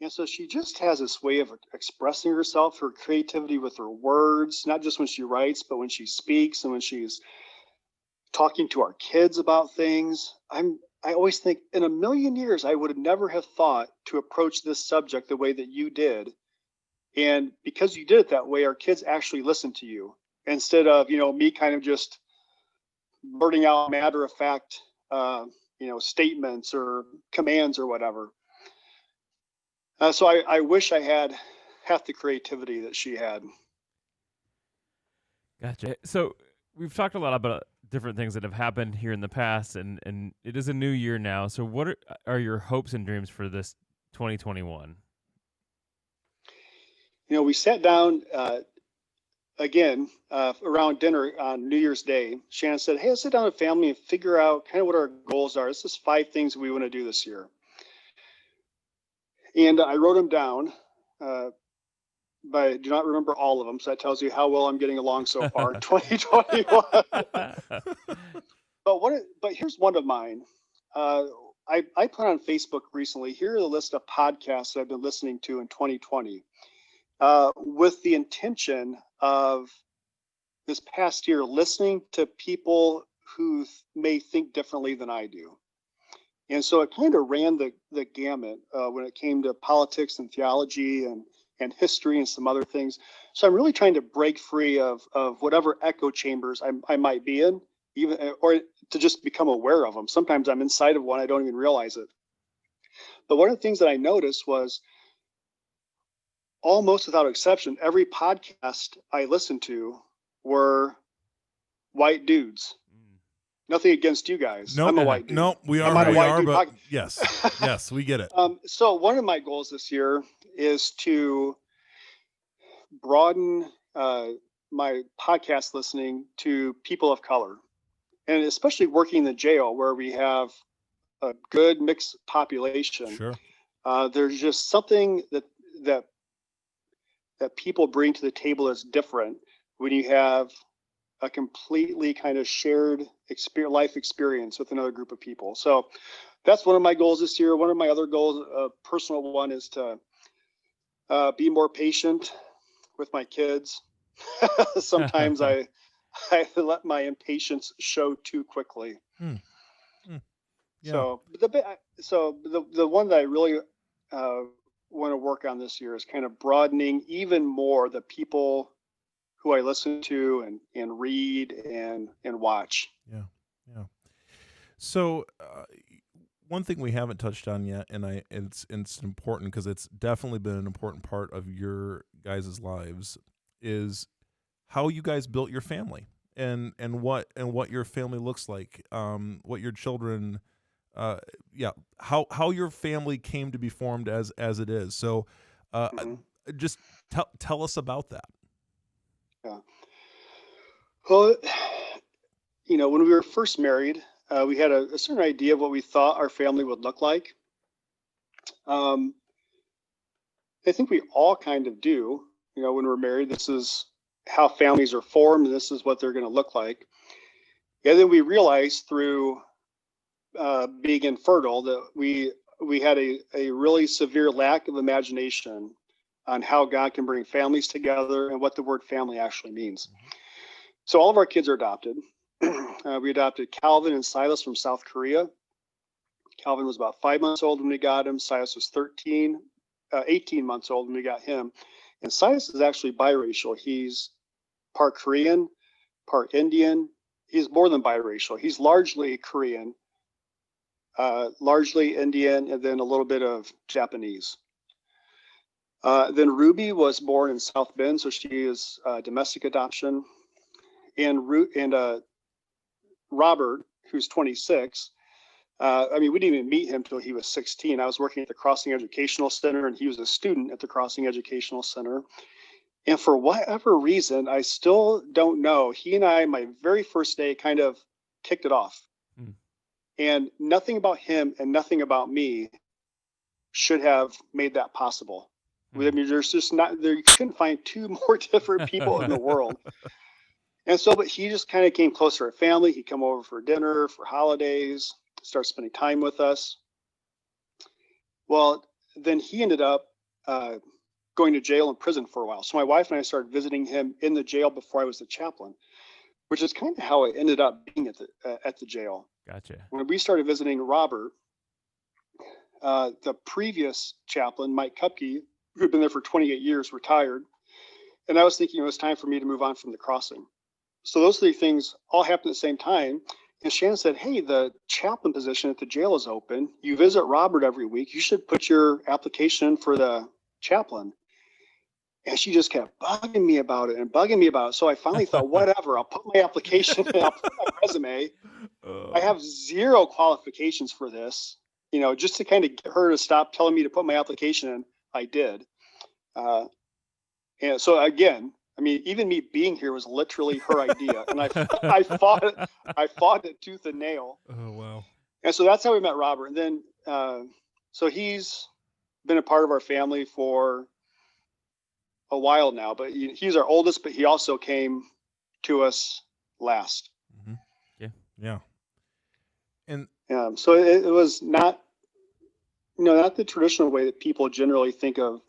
And so she just has this way of expressing herself, her creativity with her words, not just when she writes, but when she speaks and when she's talking to our kids about things. I always think in a million years, I would have never have thought to approach this subject the way that you did. And because you did it that way, our kids actually listen to you instead of, me kind of just blurting out matter of fact, statements or commands or whatever. So I wish I had half the creativity that she had. Gotcha. So we've talked a lot about different things that have happened here in the past, and it is a new year now. So what are your hopes and dreams for this 2021? We sat down again around dinner on New Year's Day. Shannon said, "Hey, let's sit down with family and figure out kind of what our goals are. This is 5 things we want to do this year." And I wrote them down, but I do not remember all of them. So that tells you how well I'm getting along so far in 2021. But here's one of mine. I put on Facebook recently, here are the list of podcasts that I've been listening to in 2020, with the intention of this past year listening to people who may think differently than I do. And so it kind of ran the gamut when it came to politics and theology and history and some other things. So I'm really trying to break free of whatever echo chambers I might be in, or to just become aware of them. Sometimes I'm inside of one, I don't even realize it. But one of the things that I noticed was, almost without exception, every podcast I listened to were white dudes. Nothing against you guys. No, I'm a white dude. No, we are. But yes, we get it. So one of my goals this year is to broaden my podcast listening to people of color, and especially working in the jail where we have a good mixed population. Sure. There's just something that people bring to the table that's different when you have a completely kind of shared life experience with another group of people. So that's one of my goals this year. One of my other goals, a personal one, is to be more patient with my kids. Sometimes I let my impatience show too quickly. Yeah. So the one that I really want to work on this year is kind of broadening even more the people who I listen to and read and watch. Yeah. So one thing we haven't touched on yet, and it's important because it's definitely been an important part of your guys' lives, is how you guys built your family and what your family looks like, what your children, how your family came to be formed as it is. So just tell us about that. Yeah. Well, when we were first married, we had a certain idea of what we thought our family would look like. I think we all kind of do. When we're married, this is how families are formed, and this is what they're going to look like. And then we realized through being infertile that we had a really severe lack of imagination on how God can bring families together and what the word family actually means. So all of our kids are adopted. We adopted Calvin and Silas from South Korea. Calvin was about 5 months old when we got him. Silas was 13. 18 months old when we got him. And Silas is actually biracial. He's part Korean, part Indian. He's more than biracial. He's largely Korean, largely Indian, and then a little bit of Japanese. Then Ruby was born in South Bend, so she is domestic adoption. And Robert, who's 26, we didn't even meet him until he was 16. I was working at the Crossing Educational Center, and he was a student at the Crossing Educational Center. And for whatever reason, I still don't know, he and I, my very first day, kind of kicked it off. Mm. And nothing about him and nothing about me should have made that possible. Mm. I mean, there's just not, there, you couldn't find two more different people in the world. And so, but he just kind of came closer to family. He'd come over for dinner, for holidays, start spending time with us. Well, then he ended up going to jail and prison for a while. So my wife and I started visiting him in the jail before I was the chaplain, which is kind of how I ended up being at the jail. Gotcha. When we started visiting Robert, the previous chaplain, Mike Kupke, who'd been there for 28 years, retired. And I was thinking it was time for me to move on from the Crossing. So those three things all happened at the same time. And Shannon said, hey, the chaplain position at the jail is open. You visit Robert every week. You should put your application in for the chaplain. And she just kept bugging me about it. So I finally thought, whatever, I'll put my application in, I'll put my resume. I have zero qualifications for this, just to kind of get her to stop telling me to put my application in. I did. And so again, even me being here was literally her idea, and I fought it tooth and nail. Oh, wow. And so that's how we met Robert. And then, so he's been a part of our family for a while now, but he's our oldest, but he also came to us last. Mm-hmm. Yeah. And so it was not, not the traditional way that people generally think of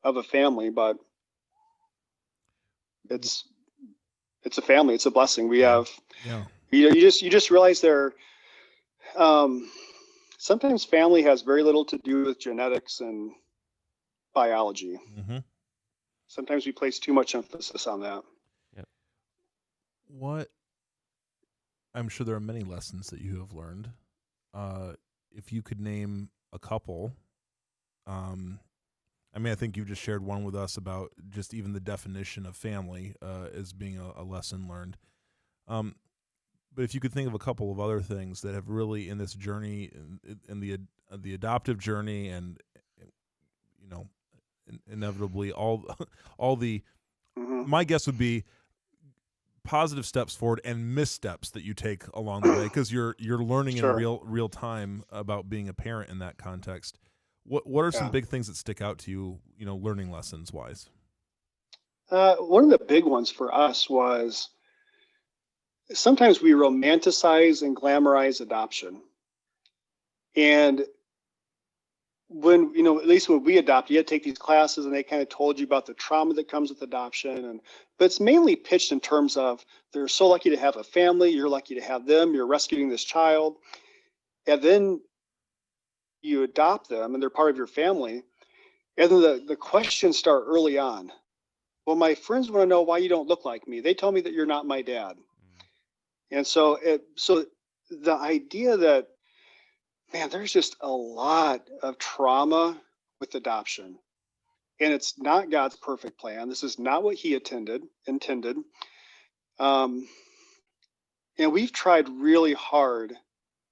a family, but it's a family. It's a blessing. We have, you just realize sometimes family has very little to do with genetics and biology. Mm-hmm. Sometimes we place too much emphasis on that. Yep. I'm sure there are many lessons that you have learned. If you could name a couple, I think you just shared one with us about just even the definition of family as being a lesson learned. But if you could think of a couple of other things that have really in this journey, in the adoptive journey, and inevitably all the, mm-hmm. my guess would be positive steps forward and missteps that you take along the way, because you're learning Sure. in real time about being a parent in that context. What are some big things that stick out to you, learning lessons wise? One of the big ones for us was sometimes we romanticize and glamorize adoption. And when, at least when we adopted, you had to take these classes and they kind of told you about the trauma that comes with adoption. But it's mainly pitched in terms of they're so lucky to have a family. You're lucky to have them. You're rescuing this child. And then you adopt them and they're part of your family. And then the questions start early on. Well, my friends want to know why you don't look like me. They tell me that you're not my dad. And so the idea that, man, there's just a lot of trauma with adoption, and it's not God's perfect plan. This is not what he intended. And we've tried really hard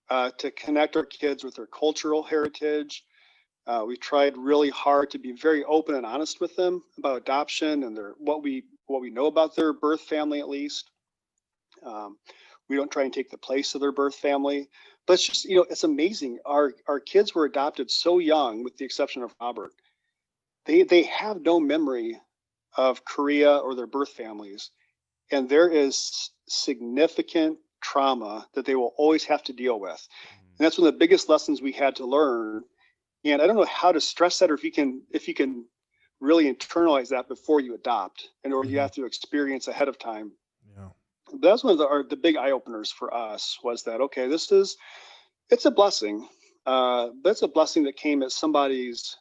to connect our kids with their cultural heritage. We've tried really hard to be very open and honest with them about adoption and what we know about their birth family, at least. We don't try and take the place of their birth family, but it's just, it's amazing. Our kids were adopted so young, with the exception of Robert. They have no memory of Korea or their birth families. And there is significant trauma that they will always have to deal with. And that's one of the biggest lessons we had to learn. And I don't know how to stress that, or if you can really internalize that before you adopt, or you have to experience ahead of time. Yeah. That's one of the big eye openers for us, was that, okay, it's a blessing, but it's a blessing that came at somebody's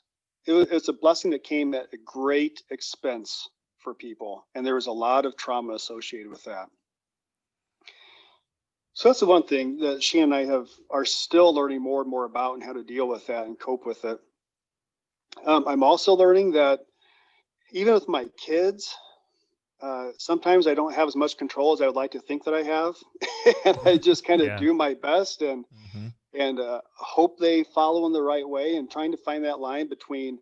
it's a blessing that came at a great expense for people. And there was a lot of trauma associated with that. So that's the one thing that she and I are still learning more and more about, and how to deal with that and cope with it. I'm also learning that even with my kids, sometimes I don't have as much control as I would like to think that I have. And I just kind of do my best and hope they follow in the right way, and trying to find that line between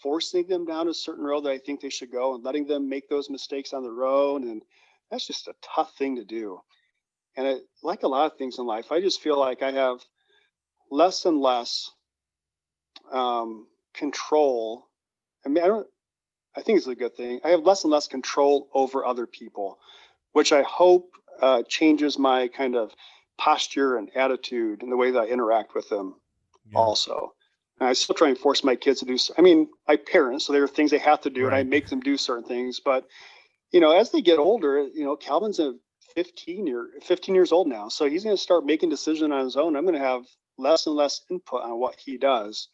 forcing them down a certain road that I think they should go and letting them make those mistakes on their own. And that's just a tough thing to do. And like a lot of things in life, I just feel like I have less and less control. I mean, I think it's a good thing. I have less and less control over other people, which I hope changes my kind of posture and attitude and the way that I interact with them also. And I still try and force my kids to do, my parents, so there are things they have to do, and I make them do certain things. But, as they get older, Calvin's 15 years old now. So he's going to start making decisions on his own. I'm going to have less and less input on what he does.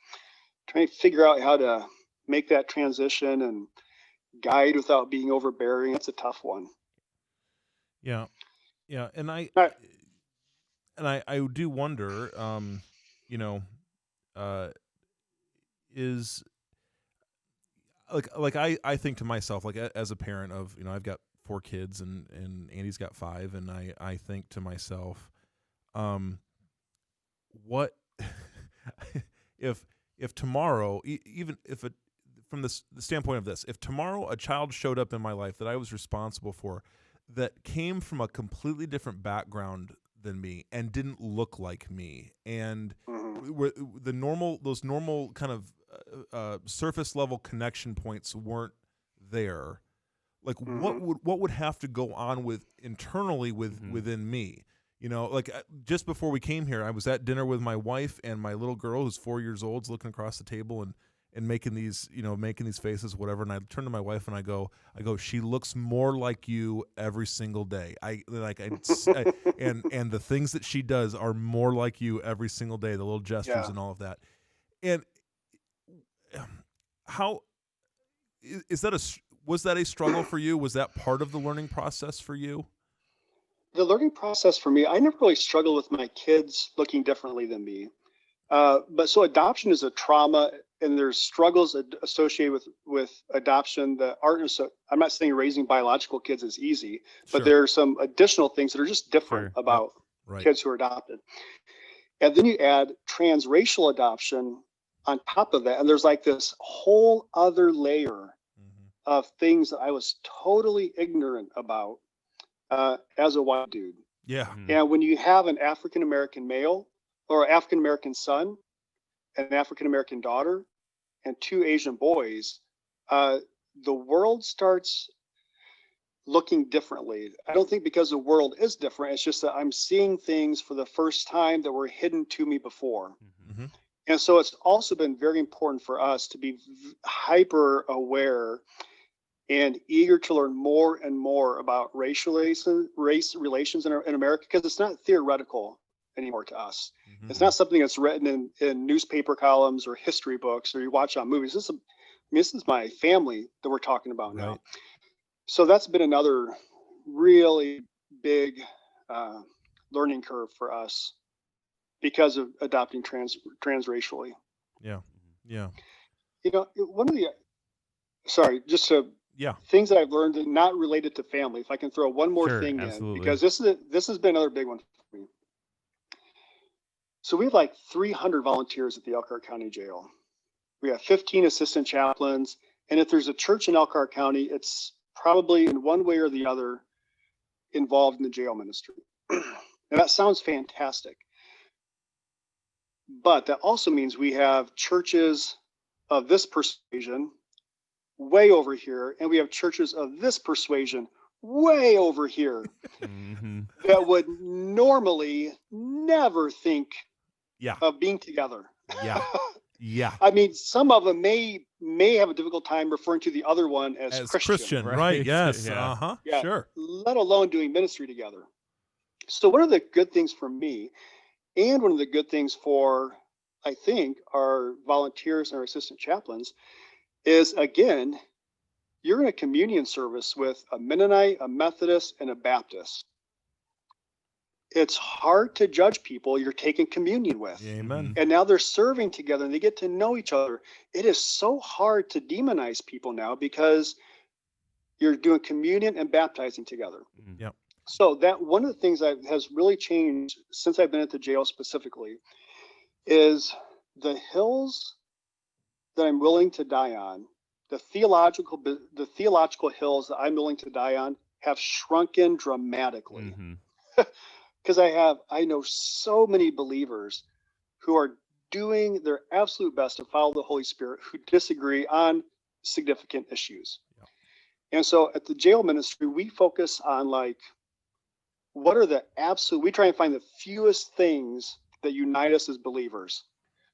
Trying to figure out how to make that transition and guide without being overbearing. That's a tough one. Yeah. Yeah. And I do wonder, is like I think to myself, like as a parent of, I've got 4 kids and Andy's got 5. And I think to myself, what if tomorrow, even if it, from the standpoint of this, if tomorrow a child showed up in my life that I was responsible for, that came from a completely different background than me and didn't look like me, and those normal kind of surface level connection points weren't there, like what would have to go on with internally within me? Like just before we came here, I was at dinner with my wife and my little girl who's 4 years old, is looking across the table and making these faces, whatever. And I turn to my wife and I go, she looks more like you every single day. And the things that she does are more like you every single day, the little gestures and all of that. And how was that a struggle for you? Was that part of the learning process for you? The learning process for me, I never really struggled with my kids looking differently than me. But so adoption is a trauma, and there's struggles associated with adoption that aren't. So I'm not saying raising biological kids is easy, but there are some additional things that are just different about kids who are adopted. And then you add transracial adoption on top of that, and there's like this whole other layer of things that I was totally ignorant about as a white dude. Yeah. And when you have an African American male or African American son, an African American daughter, and 2 Asian boys, the world starts looking differently. I don't think because the world is different. It's just that I'm seeing things for the first time that were hidden to me before. Mm-hmm. And so it's also been very important for us to be hyper aware and eager to learn more and more about race relations in America, because it's not theoretical anymore to us. Mm-hmm. It's not something that's written in newspaper columns or history books or you watch on movies. This is my family that we're talking about now. So that's been another really big learning curve for us because of adopting transracially. Yeah. Yeah. One of the things that I've learned that not related to family, if I can throw one more thing in, because this has been another big one for me. So we have like 300 volunteers at the Elkhart County Jail. We have 15 assistant chaplains. And if there's a church in Elkhart County, it's probably in one way or the other involved in the jail ministry. And that sounds fantastic. But that also means we have churches of this persuasion way over here, and we have churches of this persuasion way over here that would normally never think of being together. Yeah. I mean, some of them may have a difficult time referring to the other one as Christian. Right. Yes. Sure. Let alone doing ministry together. So one of the good things for me, and one of the good things for I think, our volunteers and our assistant chaplains is, again, you're in a communion service with a Mennonite, a Methodist, and a Baptist. It's hard to judge people you're taking communion with. Amen. And now they're serving together and they get to know each other. It is so hard to demonize people now because you're doing communion and baptizing together. Yep. So that one of the things that has really changed since I've been at the jail specifically is the hills that I'm willing to die on, the theological hills that I'm willing to die on have shrunken dramatically. Because I know so many believers who are doing their absolute best to follow the Holy Spirit who disagree on significant issues. Yep. And so at the jail ministry, we focus on we try and find the fewest things that unite us as believers.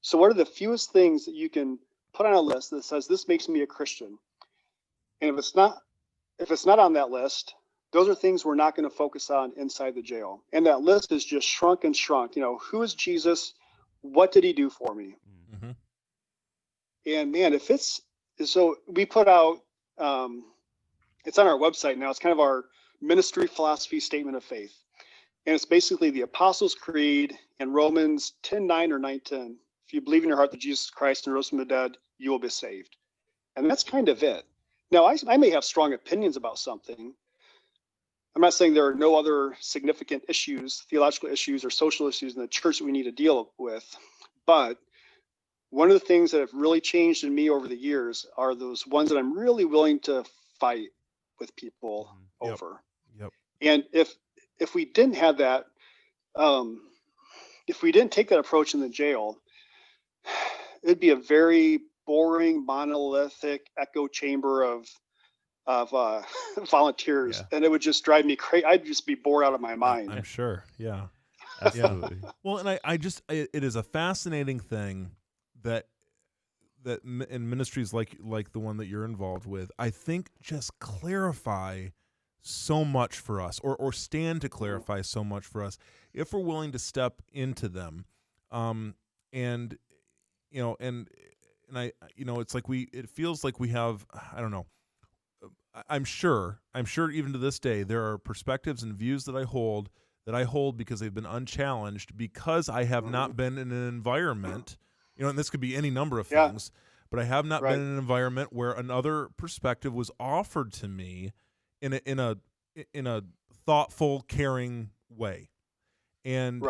So what are the fewest things that you can put on a list that says this makes me a Christian? And if it's not on that list, those are things we're not going to focus on inside the jail. And that list is just shrunk and shrunk. Who is Jesus? What did he do for me? Mm-hmm. And man, so we put out, it's on our website now. It's kind of our ministry philosophy statement of faith. And it's basically the Apostles' Creed in Romans 10:9 or 9:10. If you believe in your heart that Jesus Christ rose from the dead, you will be saved. And that's kind of it. Now, I may have strong opinions about something. I'm not saying there are no other significant issues, theological issues or social issues in the church that we need to deal with. But one of the things that have really changed in me over the years are those ones that I'm really willing to fight with people over. Yep. And if we didn't have that, if we didn't take that approach in the jail, it'd be a very boring, monolithic echo chamber of volunteers, and it would just drive me crazy. I'd just be bored out of my mind. I'm sure. Yeah. Absolutely. Well, and it is a fascinating thing that in ministries like the one that you're involved with, I think just clarify so much for us, or stand to clarify so much for us if we're willing to step into them. And I, it's like it feels like we have, I don't know. I'm sure even to this day, there are perspectives and views that I hold because they've been unchallenged, because I have not been in an environment, and this could be any number of things, but I have not been in an environment where another perspective was offered to me in a thoughtful, caring way. And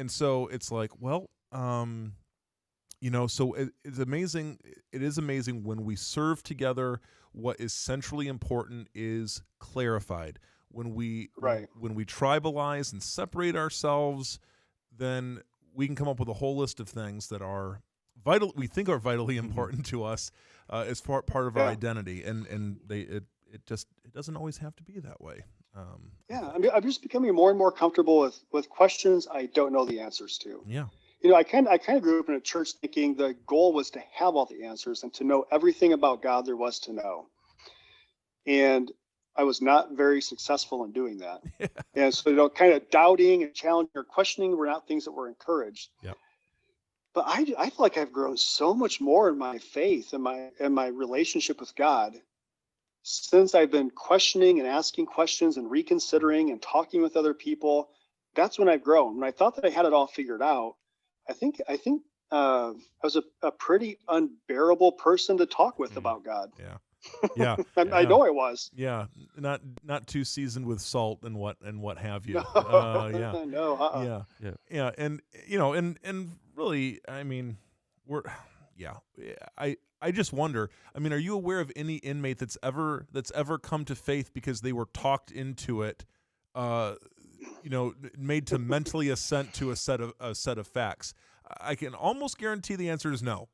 so it's like, well, so it's amazing. It is amazing when we serve together. What is centrally important is clarified. When we tribalize and separate ourselves, then we can come up with a whole list of things that are vital. We think are vitally important to us as part of our identity, and it doesn't always have to be that way. I'm just becoming more and more comfortable with questions I don't know the answers to. Yeah. I kind of grew up in a church thinking the goal was to have all the answers and to know everything about God there was to know. And I was not very successful in doing that. Yeah. And so, kind of doubting and challenging or questioning were not things that were encouraged. Yep. But I feel like I've grown so much more in my faith and my relationship with God since I've been questioning and asking questions and reconsidering and talking with other people. That's when I've grown. When I thought that I had it all figured out, I think I was a pretty unbearable person to talk with about God. Yeah. Yeah. I know I was. Yeah. Not too seasoned with salt and what have you. No. No. Yeah. And and really, I mean, I just wonder. I mean, are you aware of any inmate that's ever come to faith because they were talked into it? Made to mentally assent to a set of facts. I can almost guarantee the answer is no.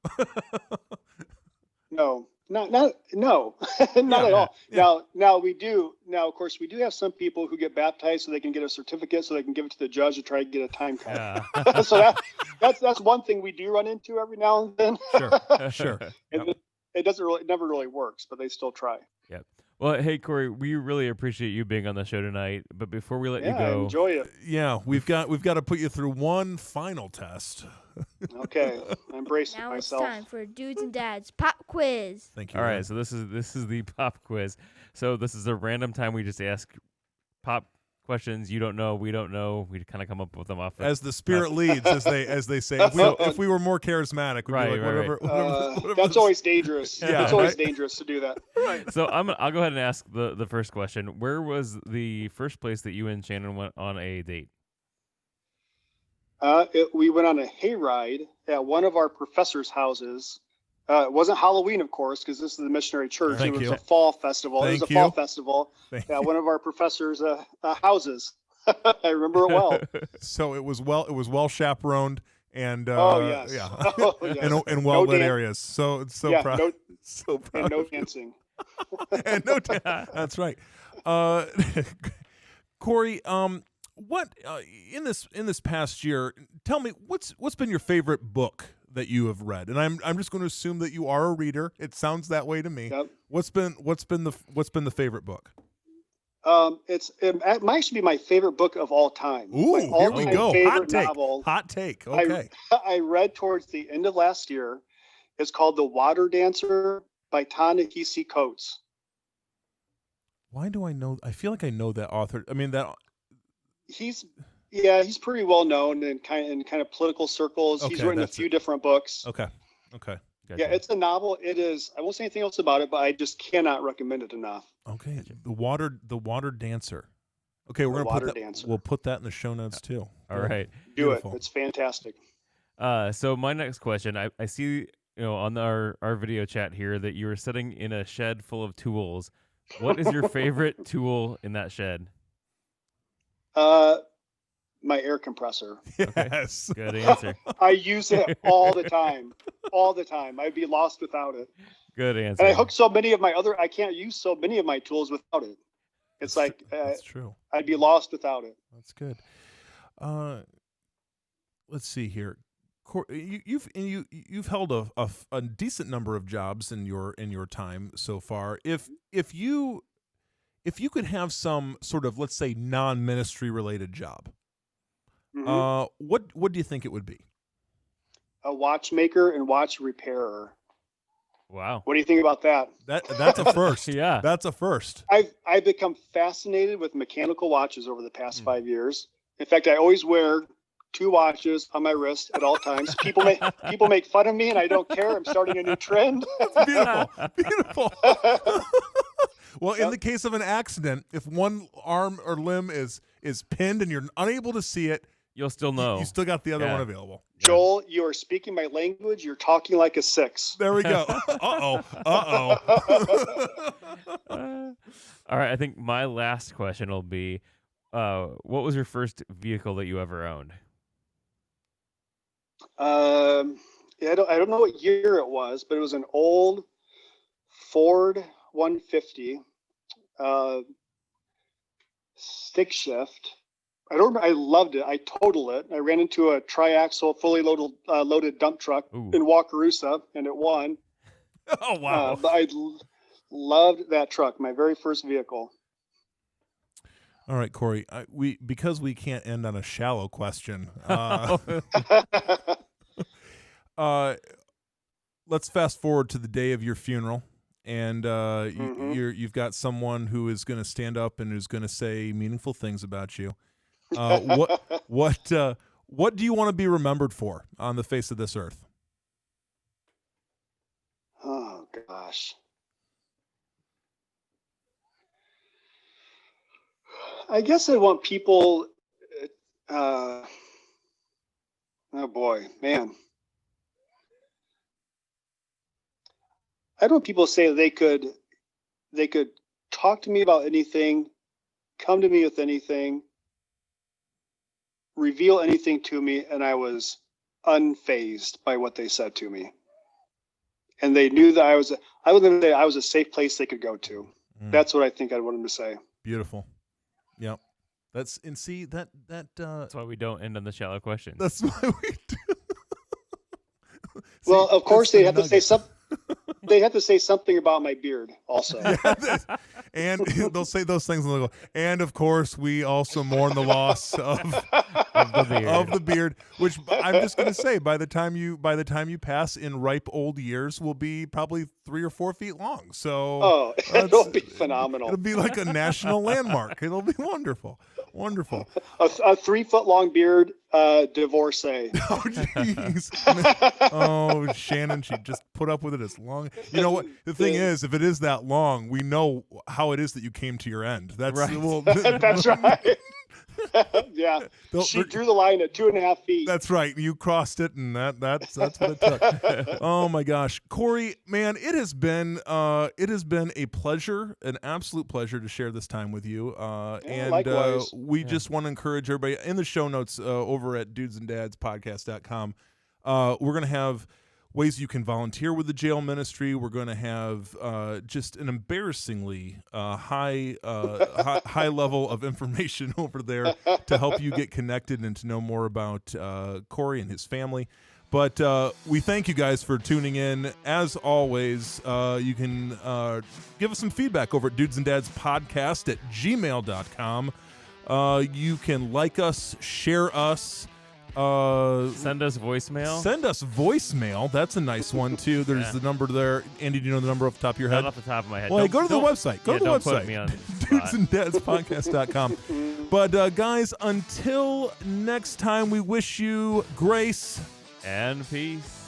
No, not at all. Yeah. Now we do. Now, of course, we do have some people who get baptized so they can get a certificate, so they can give it to the judge to try to get a time card. Yeah. So that's one thing we do run into every now and then. Sure. And it never really works, but they still try. Yep. Well, hey, Cory, we really appreciate you being on the show tonight. But before we let you go, enjoy it. Yeah, we've got to put you through one final test. Okay, I'm bracing Now myself. it's time for Dudes and Dads Pop Quiz. Thank you. All right, Aaron. so this is the pop quiz. So this is a random time we just ask pop questions. You don't know, we don't know. We kind of come up with them off the As the spirit leads, as they say. If we were more charismatic, we'd Right, be like, right, right. whatever That's always dangerous. Yeah, It's always right? dangerous to do that. So I'll go ahead and ask the first question. Where was the first place that you and Shannon went on a date? We went on a hayride at one of our professors' houses. It wasn't Halloween, of course, because this is the missionary church. Thank it was you. a fall festival. Thank it was a you. fall festival at one of our professors' houses. I remember it well. So it was well chaperoned and Oh, yes. yeah. Oh, yes. and well lit No areas. So Yeah, proud. no- So proud. And no of you. dancing. And no that's right. Cory, what in this past year, tell me what's been your favorite book that you have read? And I'm just going to assume that you are a reader. It sounds that way to me. Yep. What's been the favorite book? It might actually be my favorite book of all time. Ooh, My here we all-time go. favorite Hot take. novel. Hot take. Okay. I read towards the end of last year. It's called The Water Dancer by Ta-Nehisi Coates. Why do I know? I feel like I know that author. I mean that. He's pretty well known in kind of political circles. He's Okay, written a that's few different books. Okay. Gotcha. Yeah, it's a novel. It is. I won't say anything else about it, but I just cannot recommend it enough. Okay. The water dancer. Okay, we're The gonna Water put that. Dancer. We'll put that in the show notes too. All Good. right. Beautiful. Do it. It's fantastic. So my next question, I see, on our video chat here that you were sitting in a shed full of tools. What is your favorite tool in that shed? My air compressor. Yes. Good answer. I use it all the time. All the time. I'd be lost without it. Good answer. And I hook so many of my I can't use so many of my tools without it. It's like That's true. I'd be lost without it. That's good. Let's see here. You've held a decent number of jobs in your time so far. If you could have some sort of, let's say, non-ministry related job, Mhm. what do you think it would be? A watchmaker and watch repairer. Wow. What do you think about that? That's a first. Yeah. That's a first. I've become fascinated with mechanical watches over the past 5 years. In fact, I always wear 2 watches on my wrist at all times. People make fun of me, and I don't care. I'm starting a new trend. Beautiful. Beautiful. Well, in Yep. the case of an accident, if one arm or limb is pinned and you're unable to see it, You'll still know. you still got the other Yeah. one available. Joel, you are speaking my language. You're talking like a 6. There we go. Uh-oh. All right. I think my last question will be, what was your first vehicle that you ever owned? Yeah, I don't know what year it was, but it was an old Ford 150 stick shift. I don't remember. I loved it. I totaled it. I ran into a triaxle, fully loaded dump truck Ooh. in Wakarusa, and it won. Oh, wow. But I loved that truck. My very first vehicle. All right, Cory, because we can't end on a shallow question, let's fast forward to the day of your funeral, and Mhm. you've got someone who is going to stand up and who's going to say meaningful things about you. What do you want to be remembered for on the face of this earth? Oh gosh. I guess I want people. Oh boy, man. I don't want people to say they could talk to me about anything, come to me with anything, reveal anything to me, and I was unfazed by what they said to me. And they knew that I was going to say I was a safe place they could go to. That's what I think I'd want them to say. Beautiful. Yep. That's That's why we don't end on the shallow question. that's why we do. Well, of course that's the they have to say nugget. something. they have to say something about my beard also. And they'll say those things and they'll go, and of course we also mourn the loss of the beard, which I'm just going to say by the time you pass in ripe old years will be probably 3 or 4 feet long. So it'll be phenomenal. It'll be like a national landmark. It'll be wonderful. Wonderful. A 3-foot-long beard divorcee. Oh, jeez. Oh, Shannon, she just put up with it as long. You know what? The thing is, if it is that long, we know how it is that you came to your end. That's right. Well, That's right. Yeah. She drew the line at 2.5 feet. That's right. You crossed it, and that's what it took. Oh my gosh, Cory, man, it has been a pleasure, an absolute pleasure to share this time with you. And likewise. we just want to encourage everybody in the show notes over at dudesandadspodcast.com. We're gonna have ways you can volunteer with the jail ministry. We're going to have just an embarrassingly high level of information over there to help you get connected and to know more about Cory and his family. But we thank you guys for tuning in. As always, you can give us some feedback over at dudesanddadspodcast@gmail.com. You can like us, share us. Send us voicemail. Send us voicemail. That's a nice one too. There's the number there. Andy, do you know the number off the top of your head? Not off the top of my head. Well, hey, go to the website. Go to the don't website. Put me on dudesanddadspodcast.com. But guys, until next time, we wish you grace and peace.